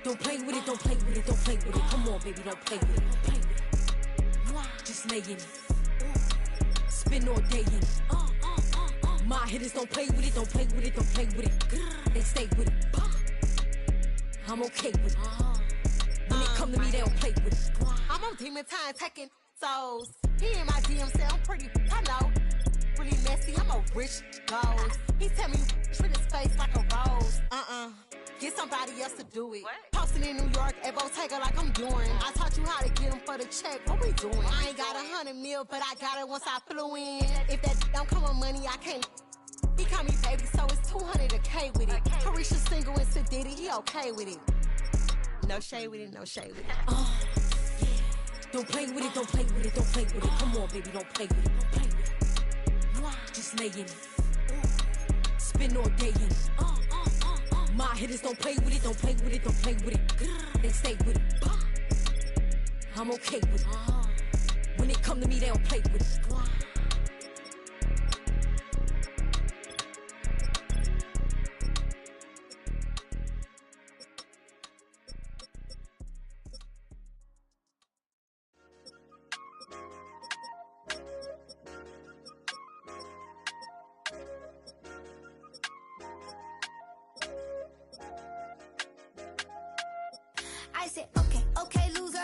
Don't play with it, don't play with it, don't play with it. Come on, baby, don't play with it, don't play with it. Just lay in it. Spin all day in it. My hitters don't play with it, don't play with it, don't play with it. They stay with it. I'm okay with it. When they come to me, they don't play with it. I'm on demon time taking souls. He in my DM say I'm pretty, I know. Really messy, I'm a rich ghost. He tell me, face like a rose. Get somebody else to do it. Posting in New York at Bottega like I'm doing. I taught you how to get them for the check. What we doing? I ain't got 100 mil, but I got it once I flew in. If that don't come with money, I can't. He call me baby, so it's 200 a K with it. Carisha single and Sid did it, he okay with it. No shade with it, no shade with it. Yeah. Don't play with it, don't play with it, don't play with it. Come on, baby, don't play with it, don't play with it. Just lay in it. Spin all day in it. My hitters don't play with it, don't play with it, don't play with it. They stay with it. I'm okay with it. When it come to me, they don't play with it. I said, okay, loser.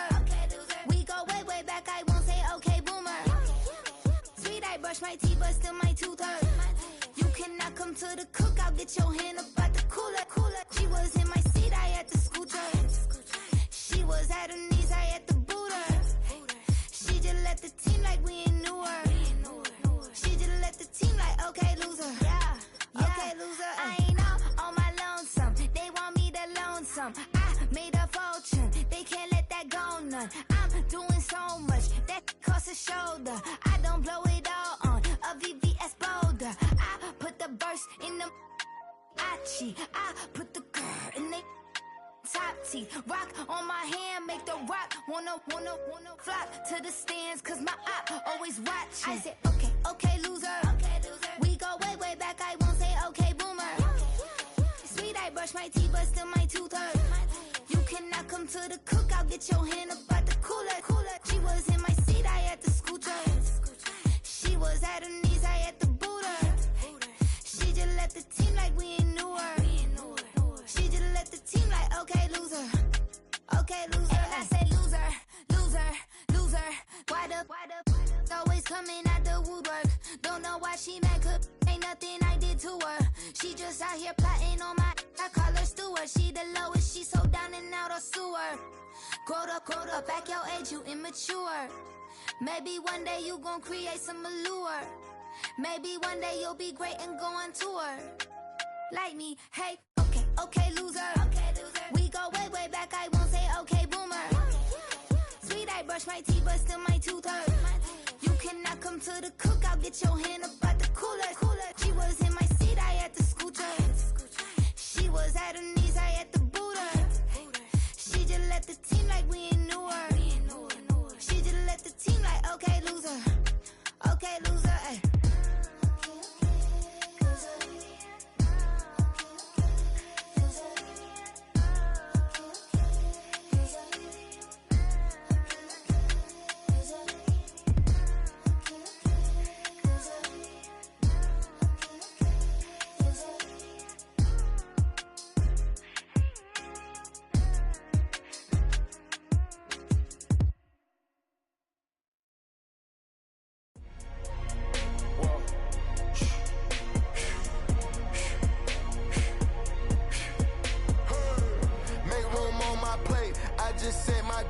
We go way back, I won't say okay, boomer. Sweet, I brush my teeth, but still my tooth hurt. You cannot come to the cookout, get your hand up at the cooler. She was in my seat, I had to scoot her. She was at her knees, I had to boot her. She just let the team like we ain't knew her. She just let the team like, okay, loser. Yeah, okay, loser. I ain't out on my lonesome. They want me to loan some. I made a fortune, they can't let that go none. I'm doing so much, that costs a shoulder. I don't blow it all on a VVS boulder. I put the verse in the Achi. I put the girl in the top teeth. Rock on my hand, make the rock wanna flock to the stands, cause my op always watching. I said, okay, loser. We go way back, I won't say okay, boomer. Sweet, I brush my teeth, but still my tooth hurt. You cannot come to the cookout, get your hand up at the cooler. She was in my seat, I had to scoot her. She was at her knees, I had to boot her. She just let the team like we ain't knew her. She just let the team like, okay, loser. Okay, loser. And I say loser. Why the always coming out the woodwork? Don't know why she mad, cause ain't nothing I did to her. She just out here plotting on my, I call her Stewart. She the lowest, she so down and out of sewer. Growed up, back your age, you immature. Maybe one day you gon' create some allure. Maybe one day you'll be great and go on tour. Like me, hey, okay, loser. We go way back, I won't say okay, boomer. Sweet, I brush my teeth, but still my tooth hurt. You cannot come to the cookout, get your hand up at the cooler. She was in my seat, I had to scoot her. She was at her knees, I had to boot her. She just let the team like we ain't knew her. She just let the team like, okay, loser. Okay, loser, ay.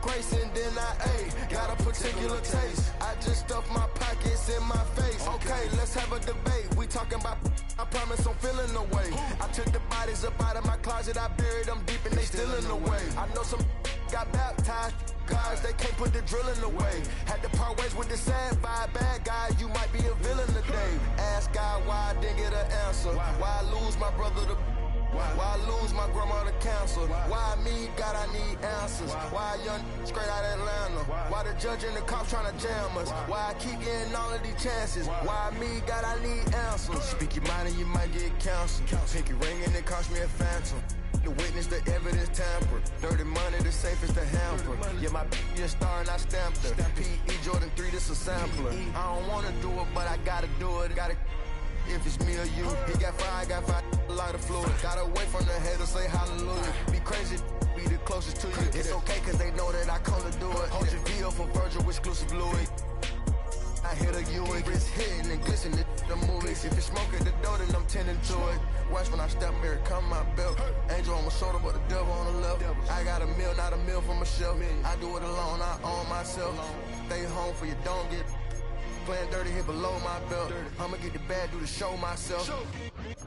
Grace and then I ate, got a particular taste. I just stuffed my pockets in my face. Okay, let's have a debate. We talking about, I promise I'm feeling the way. I took the bodies up out of my closet, I buried them deep and they still in the way. I know some got baptized, guys, they can't put the drilling away. Had to part ways with the sad vibe, bad guy, you might be a villain today. Ask God why I didn't get an answer. Why I lose my brother to why I lose my grandma to cancer? Why me, God, I need answers. Why a young straight out of Atlanta? Why the judge and the cops trying to jam us? Why I keep getting all of these chances? Why me, God, I need answers. Speak your mind and you might get canceled. Pinky ring and it cost me a phantom. The witness, the evidence tampered. Dirty money, the safest to hamper. Yeah, my bitch a star and I stamped her. P.E. Jordan 3, this a sampler. I don't wanna do it, but I gotta do it. Gotta if it's me or you. He got fire, I got fire, a lot of fluid. Gotta wait from the head to say hallelujah. Be crazy, be the closest to you. It's okay cause they know that I come to do it. Hold your V for Virgil, exclusive Louis. I hit a Ewing, wrist hitting and glistening the movies. If it's smoke at the door, then I'm tending to it. Watch when I step here, come my belt. Angel on my shoulder, but the devil on the left. I got a meal, not a meal for myself. I do it alone, I own myself. Stay home for you, don't get playing dirty here below my belt. I'ma get the bad, do the show myself.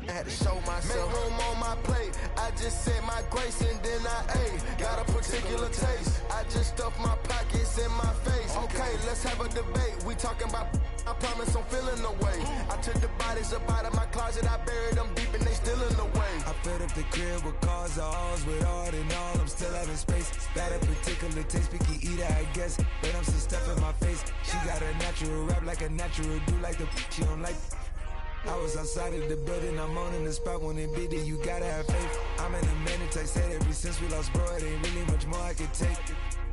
I had to show myself. Make room on my plate. I just said my grace and then I ate. Got a particular taste. I just stuffed my pockets in my face. Okay, let's have a debate. We talking about, I promise I'm feeling the way. I took the bodies up out of my closet. I buried them deep and they still in the way. I filled up the crib with cars, the halls with art and all. I'm still having space. Got a particular taste, picky eater, I guess. But I'm some stuff in my face. She got a natural rap like a natural do like the she don't like. I was outside of the building, I'm on in the spot when it be there, you gotta have faith. I'm in a minute, I said ever since we lost bro, it ain't really much more I could take.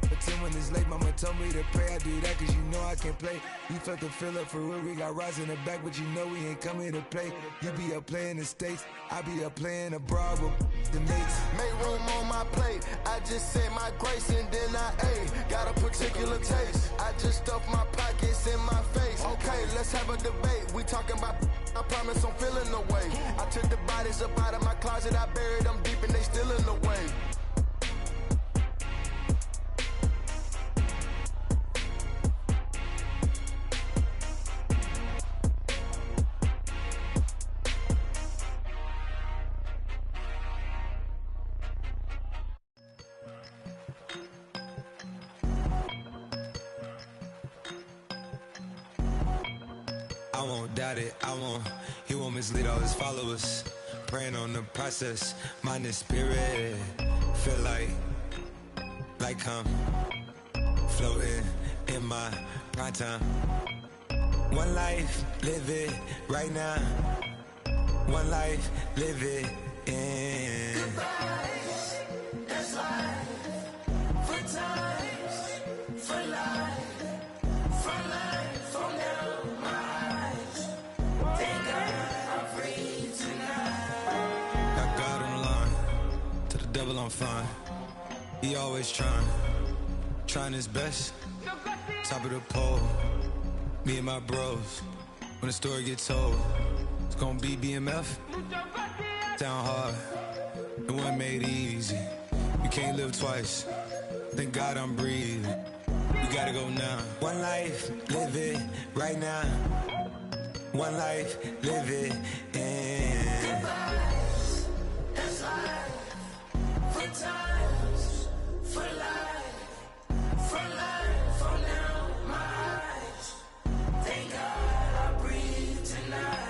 But 10 when it's late, mama told me to pray, I do that cause you know I can play. You felt the fill up for real, we got Ross in the back, but you know we ain't coming to play. You be up playing the States, I be up playing abroad with the mates. Make room on my plate, I just said my grace and then I ate. Got a particular taste, I just stuffed my pockets in my face. Okay, let's have a debate, we talking about, I promise I'm feeling the way. I took the bodies up out of my closet, I buried them deep and they still in the way. I won't doubt it, he won't mislead all his followers. Praying on the process, mind and spirit. Feel like I'm floating in my prime time. One life, live it right now. One life, live it in. Goodbyes, that's life. For times, for life. For life, from now, my eyes. Thank God I'm free tonight. Got God on the line, to the devil I'm fine. He always trying his best. Top of the pole, me and my bros. When the story gets told, it's gonna be BMF. Down hard, it wasn't made easy. You can't live twice. Thank God I'm breathing. We gotta go now. One life, live it right now. One life, live it in. Goodbyes, that's life. For times, for life. For life, from now, my eyes. Thank God I breathe tonight.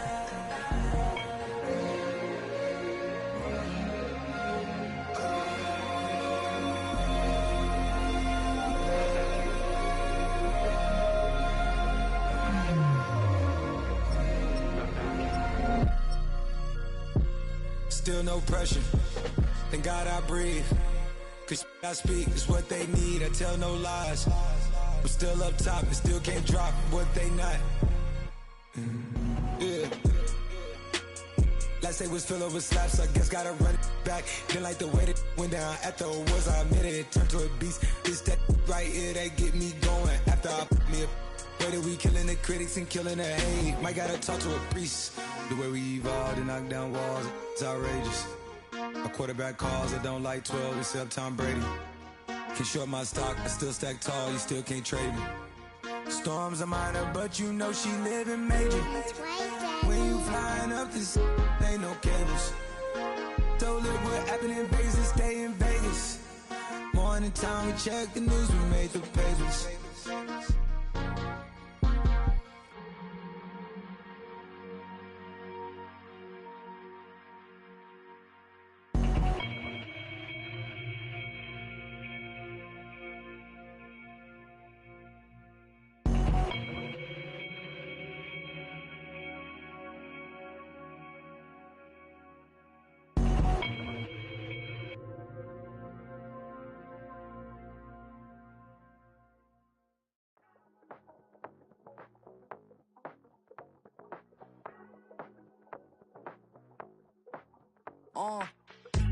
Still no pressure. Thank God I breathe. Cause I speak is what they need. I tell no lies. I'm still up top and still can't drop what they not. Yeah. Last day was filled over slaps, I guess gotta run it back. Didn't like the way that went down after it was, I admit it, it turned to a beast. This that right here, that get me going. After I put me a way that we killing the critics and killing the hate. Might gotta talk to a priest. The way we evolved and knock down walls, it's outrageous. A quarterback calls, I don't like 12 except Tom Brady. Can short my stock, I still stack tall, you still can't trade me. Storms are minor, but you know she living major. When you flying up this, ain't no cables. Don't live what happened in Vegas and stay in Vegas. Morning time, we check the news, we made the pages.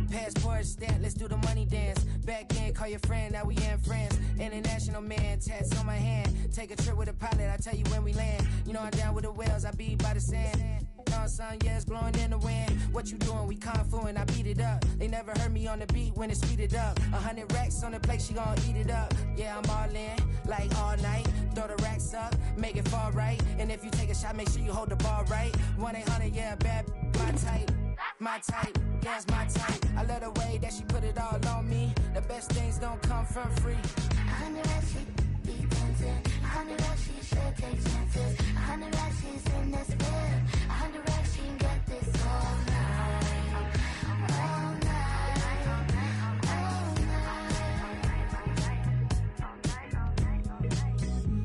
Passport stamp, let's do the money dance. Back in, call your friend, now we in France. International man, tats on my hand. Take a trip with a pilot, I tell you when we land. You know I'm down with the whales, I be by the sand. On sun, yeah, it's blowing in the wind. What you doing? We kung fu and I beat it up. They never heard me on the beat when it's speeded up. 100 racks on the plate, she gon' eat it up. Yeah, I'm all in, like all night. Throw the racks up, make it fall right. And if you take a shot, make sure you hold the ball right. 1-800, yeah, bad, my type. My type, yeah, it's my type. I love the way that she put it all on me. The best things don't come from free. 100 racks, she be dancing. 100 racks, she should take chances. 100 racks, she's in this bed. 100 racks, she can get this all night. All night. All night.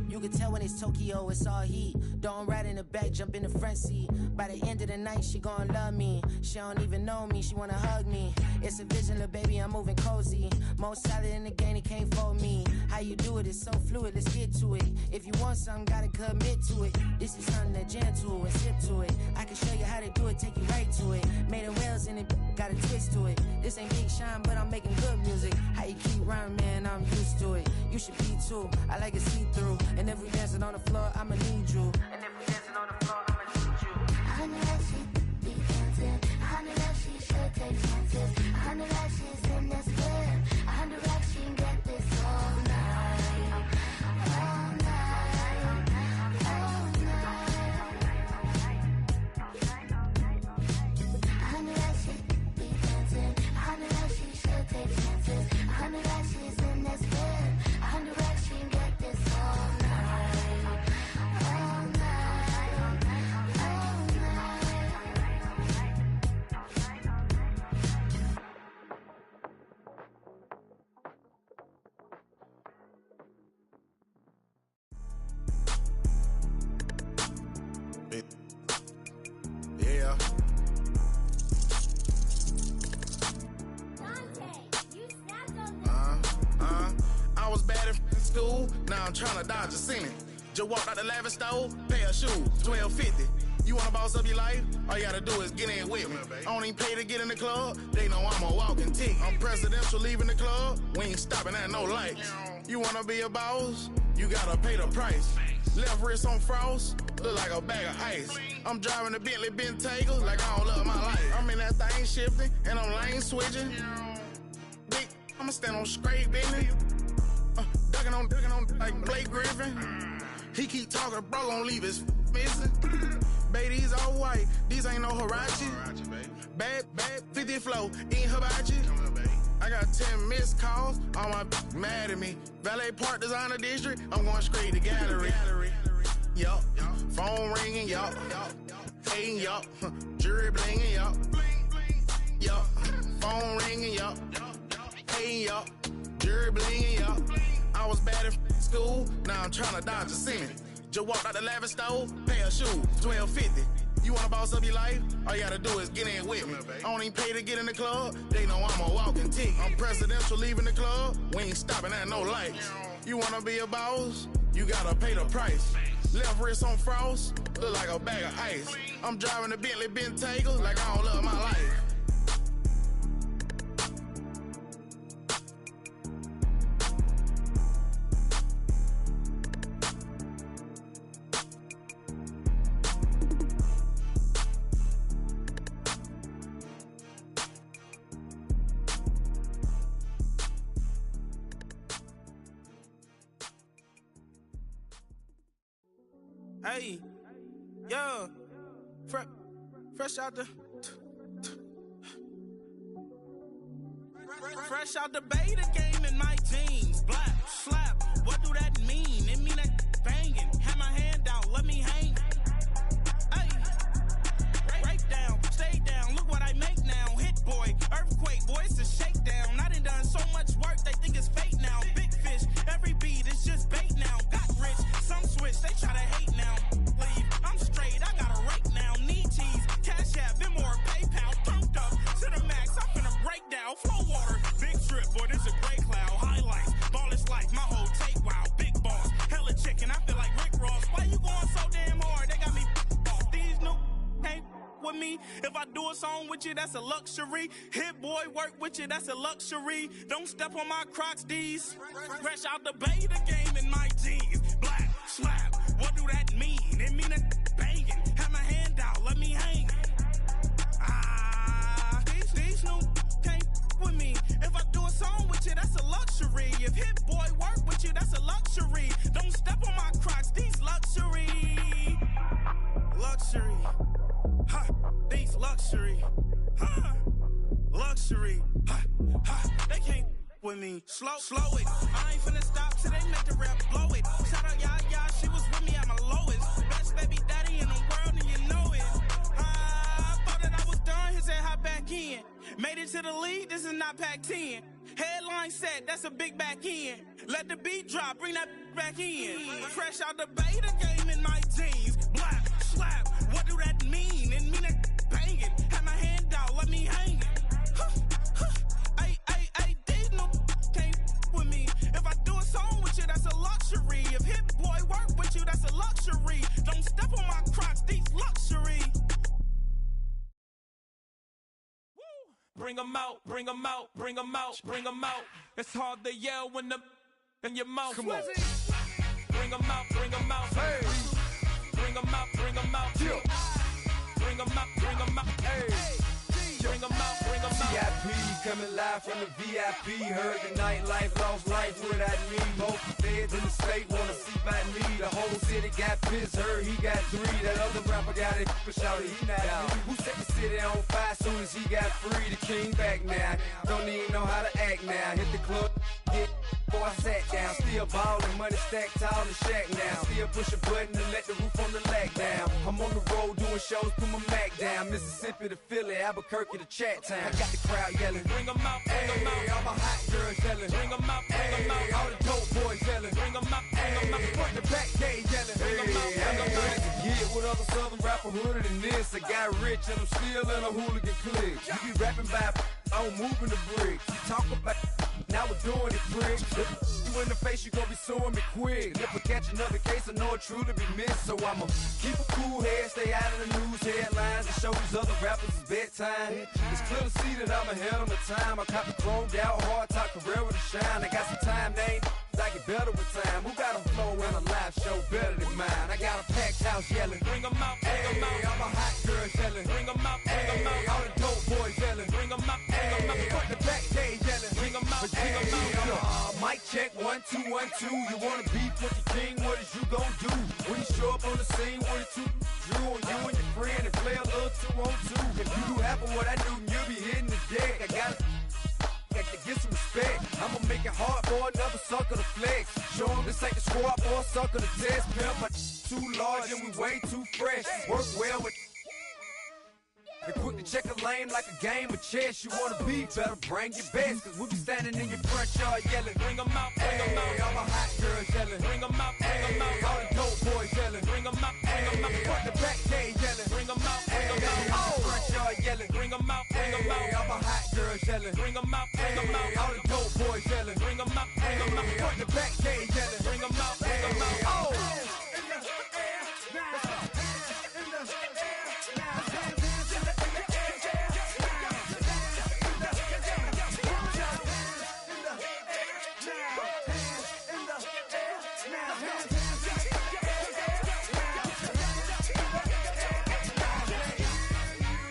You can tell when it's Tokyo, it's all heat. Don't ride in the back, jump in the front seat. By the end of the night, she gon' love me. She don't even know me, she wanna hug me. It's a vision, little baby, I'm moving cozy. Most solid in the game, he can't fold me. How you do it, it's so fluid, let's get to it. If you want something, gotta commit to it. This is something that jam to and sip to it. I can show you how to do it, take you right to it. Made of whales in it, got a twist to it. This ain't Big Sean, but I'm making good music. How you keep rhyming, man, I'm used to it. You should be too, I like it see-through. And if we dancing on the floor, I'ma need you. And if we dancing on the floor, I'ma need you. 100 racks, she be dancing. 100 racks, she should take chances. 100 racks, she's in this bed. 100 racks, she can get this all night. All night. All night. 100 racks, she be dancing. 100 racks, she should take chances. 100 racks, she's in this bed. 100 racks, she can get this all night. All night. Yeah. I was bad in school, now I'm trying to dodge a Senate. Just walked out the lavish store, pair of shoes, $12.50. You wanna boss up your life? All you gotta do is get in with me. I don't even pay to get in the club, they know I'm a walking ticket. I'm presidential leaving the club, we ain't stopping at no lights. You wanna be a boss? You gotta pay the price. Left wrist on frost, look like a bag of ice. I'm driving a Bentley Bentayga like I don't love my life. I'm in that thing shifting, and I'm lane switching. Big, I'ma stand on straight business. Ducking on like Blake Griffin. He keep talking, bro, gon' leave his missing. Baby, these all white, these ain't no Hirachi. Bad, 50 flow, eating hibachi. I got 10 missed calls, all my mad at me. Valet Park Designer District, I'm going straight to gallery. Yup, phone ringing, yup. Hating, yup. Jury blinging, yup. Yup, phone ringing, yup. Hating, yup. Jury blinging, yup. I was bad in school, now I'm trying to dodge a Senate. Just walked out the lavish store, pair of shoes, $12.50. You wanna boss up your life? All you gotta do is get in with me. I don't even pay to get in the club, they know I'm a walking ticket. I'm presidential leaving the club, we ain't stopping at no lights. You wanna be a boss? You gotta pay the price. Left wrist on frost, look like a bag of ice. I'm driving a Bentley Bentayga like I don't love my life. Hey, yo, fresh out the fresh out the beta game in my jeans. Black, slap, what do that mean? It mean that banging. Have my hand out, let me hang. Hey, break down, stay down, look what I make now. Hit boy, earthquake, boy, it's a shakedown. I done so much work, they think it's fake now. Big fish, every beat is just bait now. Got rich, some switch, they try to hate now. Leave, I'm straight, I got a rake now. Need cheese, cash app, Venmo or PayPal. Turned up to the max, I'm finna break down. Flow water, big trip, boy, this a gray cloud. Highlights, with you, that's a luxury. Hit boy, work with you, that's a luxury. Don't step on my Crocs, D's. Fresh out the bay, the game in my jeans. Black, slap, what do that mean? It mean a banging. Have my hand out, let me hang. These new can't with me. If I do a song with you, that's a luxury. If hit boy work with you, that's a luxury. Don't step on my Crocs, these luxury. Luxury. Ha, these luxury. Ha, luxury. Ha, ha, they can't with me. Slow it. I ain't finna stop till they make the rap blow it. Shout out Yaya, she was with me at my lowest. Best baby daddy in the world and you know it. I thought that I was done, he said hop back in. Made it to the lead, this is not Pac-10. Headline set, that's a big back end. Let the beat drop, bring that back in. Fresh out the bay, the game in my jeans. Black, slap, what do that mean? It mean a banging. Have my hand out, let me hang it. These no can't with me. If I do a song with you, that's a luxury. If hit boy work with you, that's a luxury. Don't step on my Crocs, these luxury. Bring 'em out, bring 'em out, bring 'em out, bring 'em out. It's hard to yell when the in your mouth. Come on. Bring 'em out, bring 'em out. Hey. Bring 'em out, bring 'em out. Yeah. Bring 'em out, bring 'em out. Hey. Bring 'em out, bring 'em out. VIP coming live from the VIP. Heard the nightlife, lost life without me. Both feds in the state wanna see by me. The whole city got pissed, heard he got 3. That other rapper got it, but shouted he not out. Who set the city on fire soon as he got free? The king back now, don't even know how to act now. Hit the club, get before I sat down. Still ballin', money stacked tall in shack now. Still push a button and let the roof on the lag down. I'm on the road doing shows, put my Mac down. Mississippi to Philly, Albuquerque to Chat Town. I got the crowd yelling. Bring 'em out, bring 'em out. All my hot girls yelling. Bring 'em out, bring 'em out. All the dope boys yelling. Bring 'em out, bring 'em out. Front the back gate yelling. Bring 'em out, bring 'em out. Get with other southern rapper hooded than this. I got rich and I'm still in a hooligan clique. You be rapping by I'm moving the bricks. You talk about now we're doing it quick. If you in the face, you gon' be suing me quick. If I catch another case, I know it truly be missed. So I'ma keep a cool head, stay out of the news headlines, and show these other rappers it's bedtime. It's clear to see that I'm ahead of my time. I cop the chromed out, hard top career with a shine. I got some time, name. I get better with time. Who got a flow and a live show better than mine? I got a packed house yelling. Bring 'em out, bring 'em out. All my hot girls yelling. Bring 'em out, bring 'em out. All the dope boys yelling. Bring 'em out, bring 'em out. Front the back gate yelling. Bring 'em out, bring 'em out. Mic check 1 2 1 2. You wanna beef with the king? What is you gon' do when you show up on the scene with a 2 Drew on you and your friend and play a little 2 on 2? If you do half of what I do, you'll be hitting the deck. I gotta get some respect. I'ma make it hard for another sucker to flex. Show 'em this ain't the squad for a sucker to test. Pimp, but too large and we way too fresh. Work well with and quick to check a lane like a game of chess. You wanna be better, bring your best. Cause we'll be standing in your front yard yelling. Bring 'em out, bring 'em out. All my hot girls yelling. Bring 'em out, bring 'em out. All the dope boys yelling. Bring 'em out, bring 'em out. Front the back gate yelling. Bring 'em out, bring 'em out. Front yard yelling. Bring 'em out, bring 'em out. All my hot girls yelling. Bring 'em out, bring 'em out. All the dope boys yelling. Bring 'em out, bring 'em out. Front the back gate yelling. Bring 'em out, bring 'em out.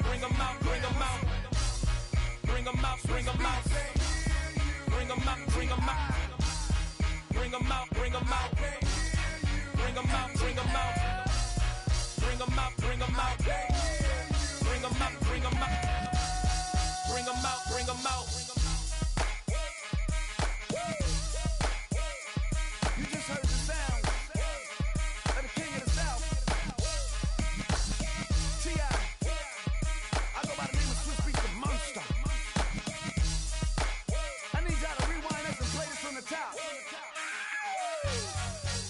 Bring 'em out, bring 'em out. Bring 'em out, bring 'em out. Bring 'em out, bring 'em out. Bring 'em out, bring 'em out. Bring 'em out, bring 'em out. Bring 'em out, bring 'em out. Bring 'em out, bring 'em out. Bring 'em out, bring 'em out. You just heard the sound of the king of the South. T.I. I go by the name of Swiss Beats the Monster. I need y'all to rewind this and play this from the top.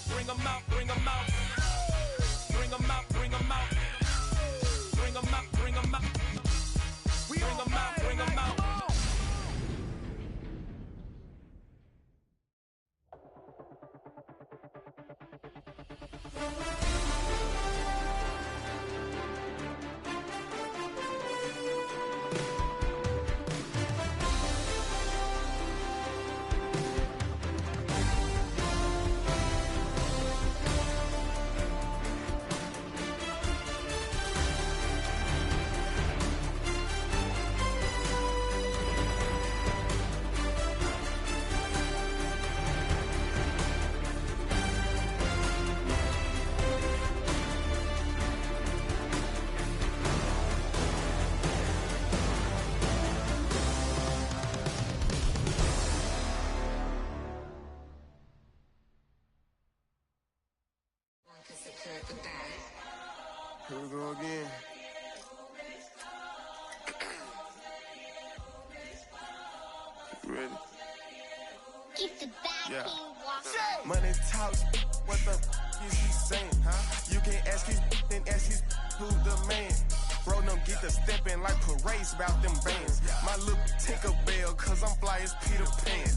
Bring 'em out, bring 'em out. Bring 'em out, bring 'em out. Bring 'em out, bring 'em out. Bring 'em out, bring 'em out. Here we go again. You ready? Keep the back Yeah. walking. Money talks, what the is he saying? Huh? You can ask his, then ask his who's the man. Bro, them get the steppin' like parades about them bands. My little Tinkerbell, cause I'm fly as Peter Pan.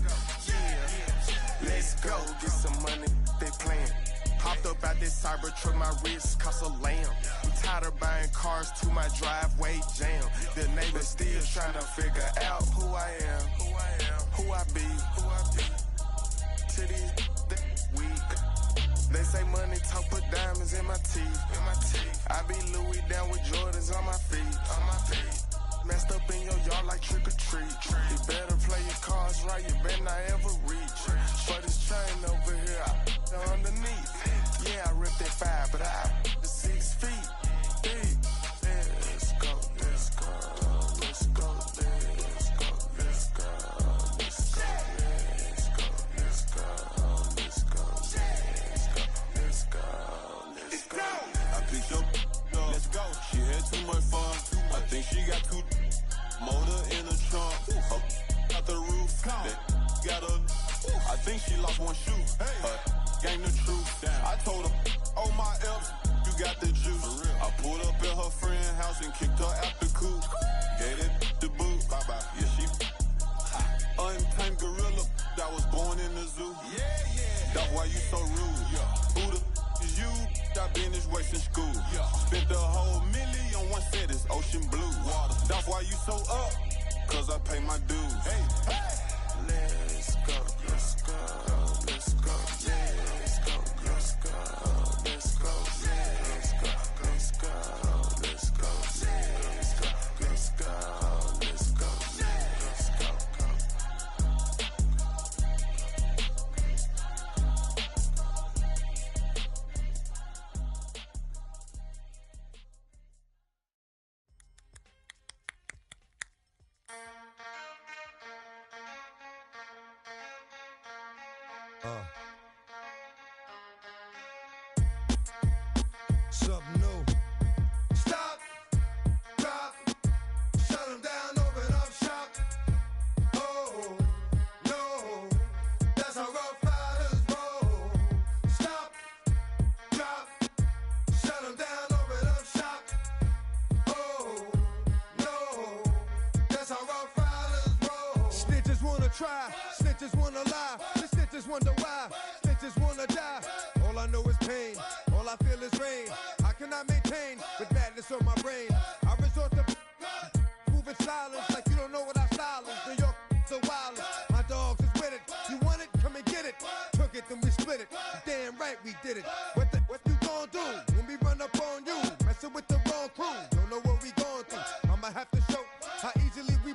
Yeah, let's go, get some money, they playin'. Hopped up out this Cybertruck, my wrist cost a lamb. I'm tired of buying cars to my driveway jam. The neighbors still trying to figure out who I am, who I be. To these weak. They say money talk, put diamonds in my teeth. I be Louis down with Jordans on my feet. Messed up in your yard like trick or treat. You better play your cards right, you better not ever reach. For this train over here, I underneath. Yeah, I ripped that 5, but I the 6 feet deep. Let's go, let's go, let's go, let's go, let's go, let's go, let's go, let's go, let's go, let's go, let's go. I picked up, let's go. She had too much fun. I think she got too motor in the trunk. Up out the roof. That got a. I think she lost one shoe. Gang the truth. I told her, oh my F's, you got the juice. I pulled up at her friend's house and kicked her out the coop. Gave it the boot. Bye bye. Yeah, she untamed gorilla that was born in the zoo. That's why you so rude. Who the is you? I been this way since school. Spent the whole $1 on one set, it's ocean blue. That's why you so up, cause I pay my dues. Let's go, let's go, let's go, let's go, let's go, let's go, let's go, let's go, let's go, let's go, let's go, let's go, let's go, Something new. Stop, drop, shut them down, open up shop. Oh, no, that's how Rough Riders roll. Stop, drop, shut them down, open up shop. Oh, no, that's how Rough Riders roll. Snitches wanna try, snitches wanna lie, the snitches wonder why, snitches wanna die. All I know is pain, all I feel is rain. How can I maintain with madness on my brain? I resort to moving silence like you don't know what I style is. New York, the wildest. My dogs is with it. You want it? Come and get it. Took it, then we split it. Damn right we did it. What you gon' do when we run up on you? Messing with the wrong crew. Don't know what we going through. I'ma have to show how easily we.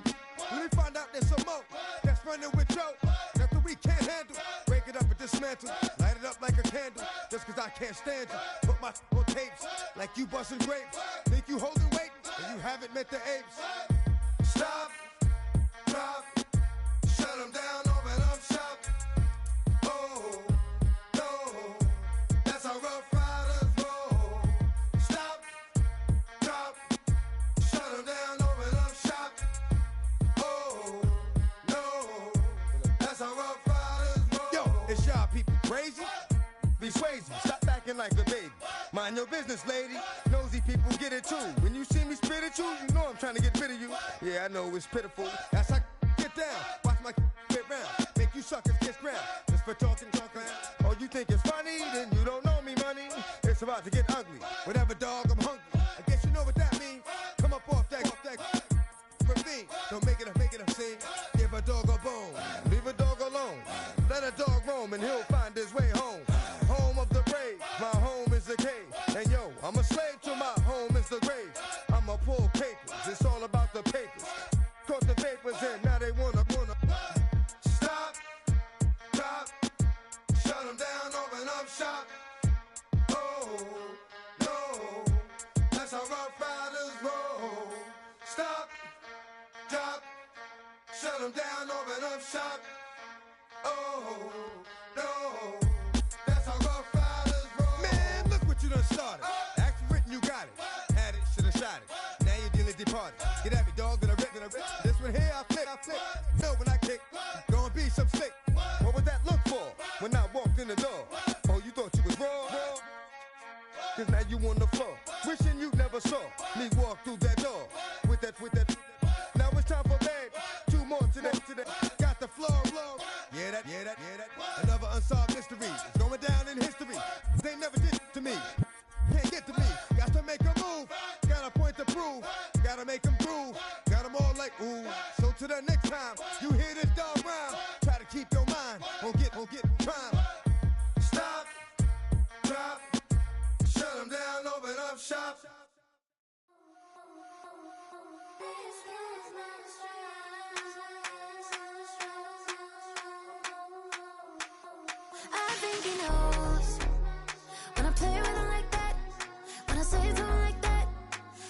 Let me find out there's some more that's running with Joe. Nothing we can't handle. Break it up and dismantle. Light it up like a candle. Just cause I can't stand you. Put my on tapes like you busting grapes. Think you holding weight and you haven't met the apes. Stop, drop, shut them down, open up shop. Oh, no, that's how Rough Riders roll. Stop, drop, shut them down, open up shop. Oh, no, that's how Rough Riders roll. Yo, it's y'all people crazy? Be swayzy, stop acting like a baby. Mind your business, lady. Nosy people get it too. When you see me spit at you, you know I'm trying to get rid of you. Yeah, I know it's pitiful. That's how get down. Watch my get round. Make you suckers kiss ground. Just for talking. Oh, you think it's funny? Then you don't know me, money. It's about to get ugly. Whatever, dog, I'm hungry. I guess you know what that means. Come up off that ravine. Don't make it a scene. Give a dog a bone. Leave a dog alone. Let a dog roam and he'll find his way home. Home of the brave. My home is the cave. And yo, I'm a slave to my home is the grave. I'ma pull papers. It's all about the papers. Caught the papers and now they wanna. Stop, drop, shut them down, open up shop. Oh, no, that's how Rough Riders roll. Stop, drop, shut them down, open up shop. Oh, no, that's how Rough Riders roll. Man, look what you done started. Act written, you got it. crazy party. Get at me, dog, that I rip. This one here, I flip. No, when I kick, gonna be some sick. What would that look for when I walked in the door? Oh, you thought you was wrong? Cause now you on the floor, wishing you never saw me walk through that door. With that. Now it's time for bed. 2 more today. Got the floor. Yeah, that. Another unsolved mystery. It's going down in history. They never did to me. Can't get to me. Got to make a move. Got a point to prove. Gotta make them prove. Got them all like ooh. So to the next time you hear this dog rhyme, try to keep your mind on get prime. Stop. Drop. Shut them down. Open up shop. I think he knows when I play with him like that, when I say to him like that,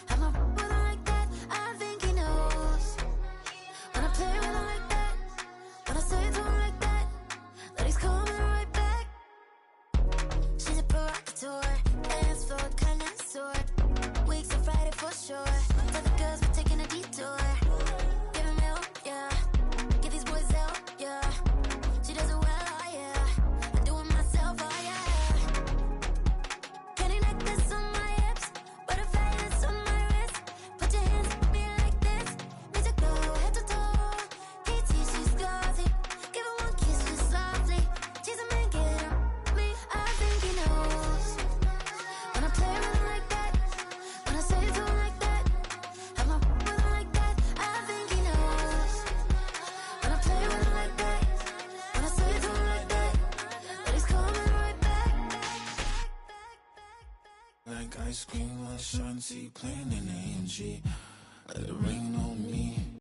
I'm a with him like that. I think he knows when I play with him like that, when I say to him like that, that he's coming right back. She's a provocateur, dance floor connoisseur, weeks on Friday for sure. Tell the girls we're taking a detour. Give him milk, yeah. Get these boys out, yeah. She does it well, oh yeah. I do it myself, oh yeah. Candy necklace on my hips, butterflies on my wrist. Put your hands on me like this, make it go head to toe. KT, she's glossy. Give her one kiss just softly. She's a man, get her me. I think he knows when I play with him like that, when I say to him like that, I'm a with him like that. I think he knows when I play with him like that, when I say to him like that, that he's coming right back. Like ice cream, Ashanti playing in AMG.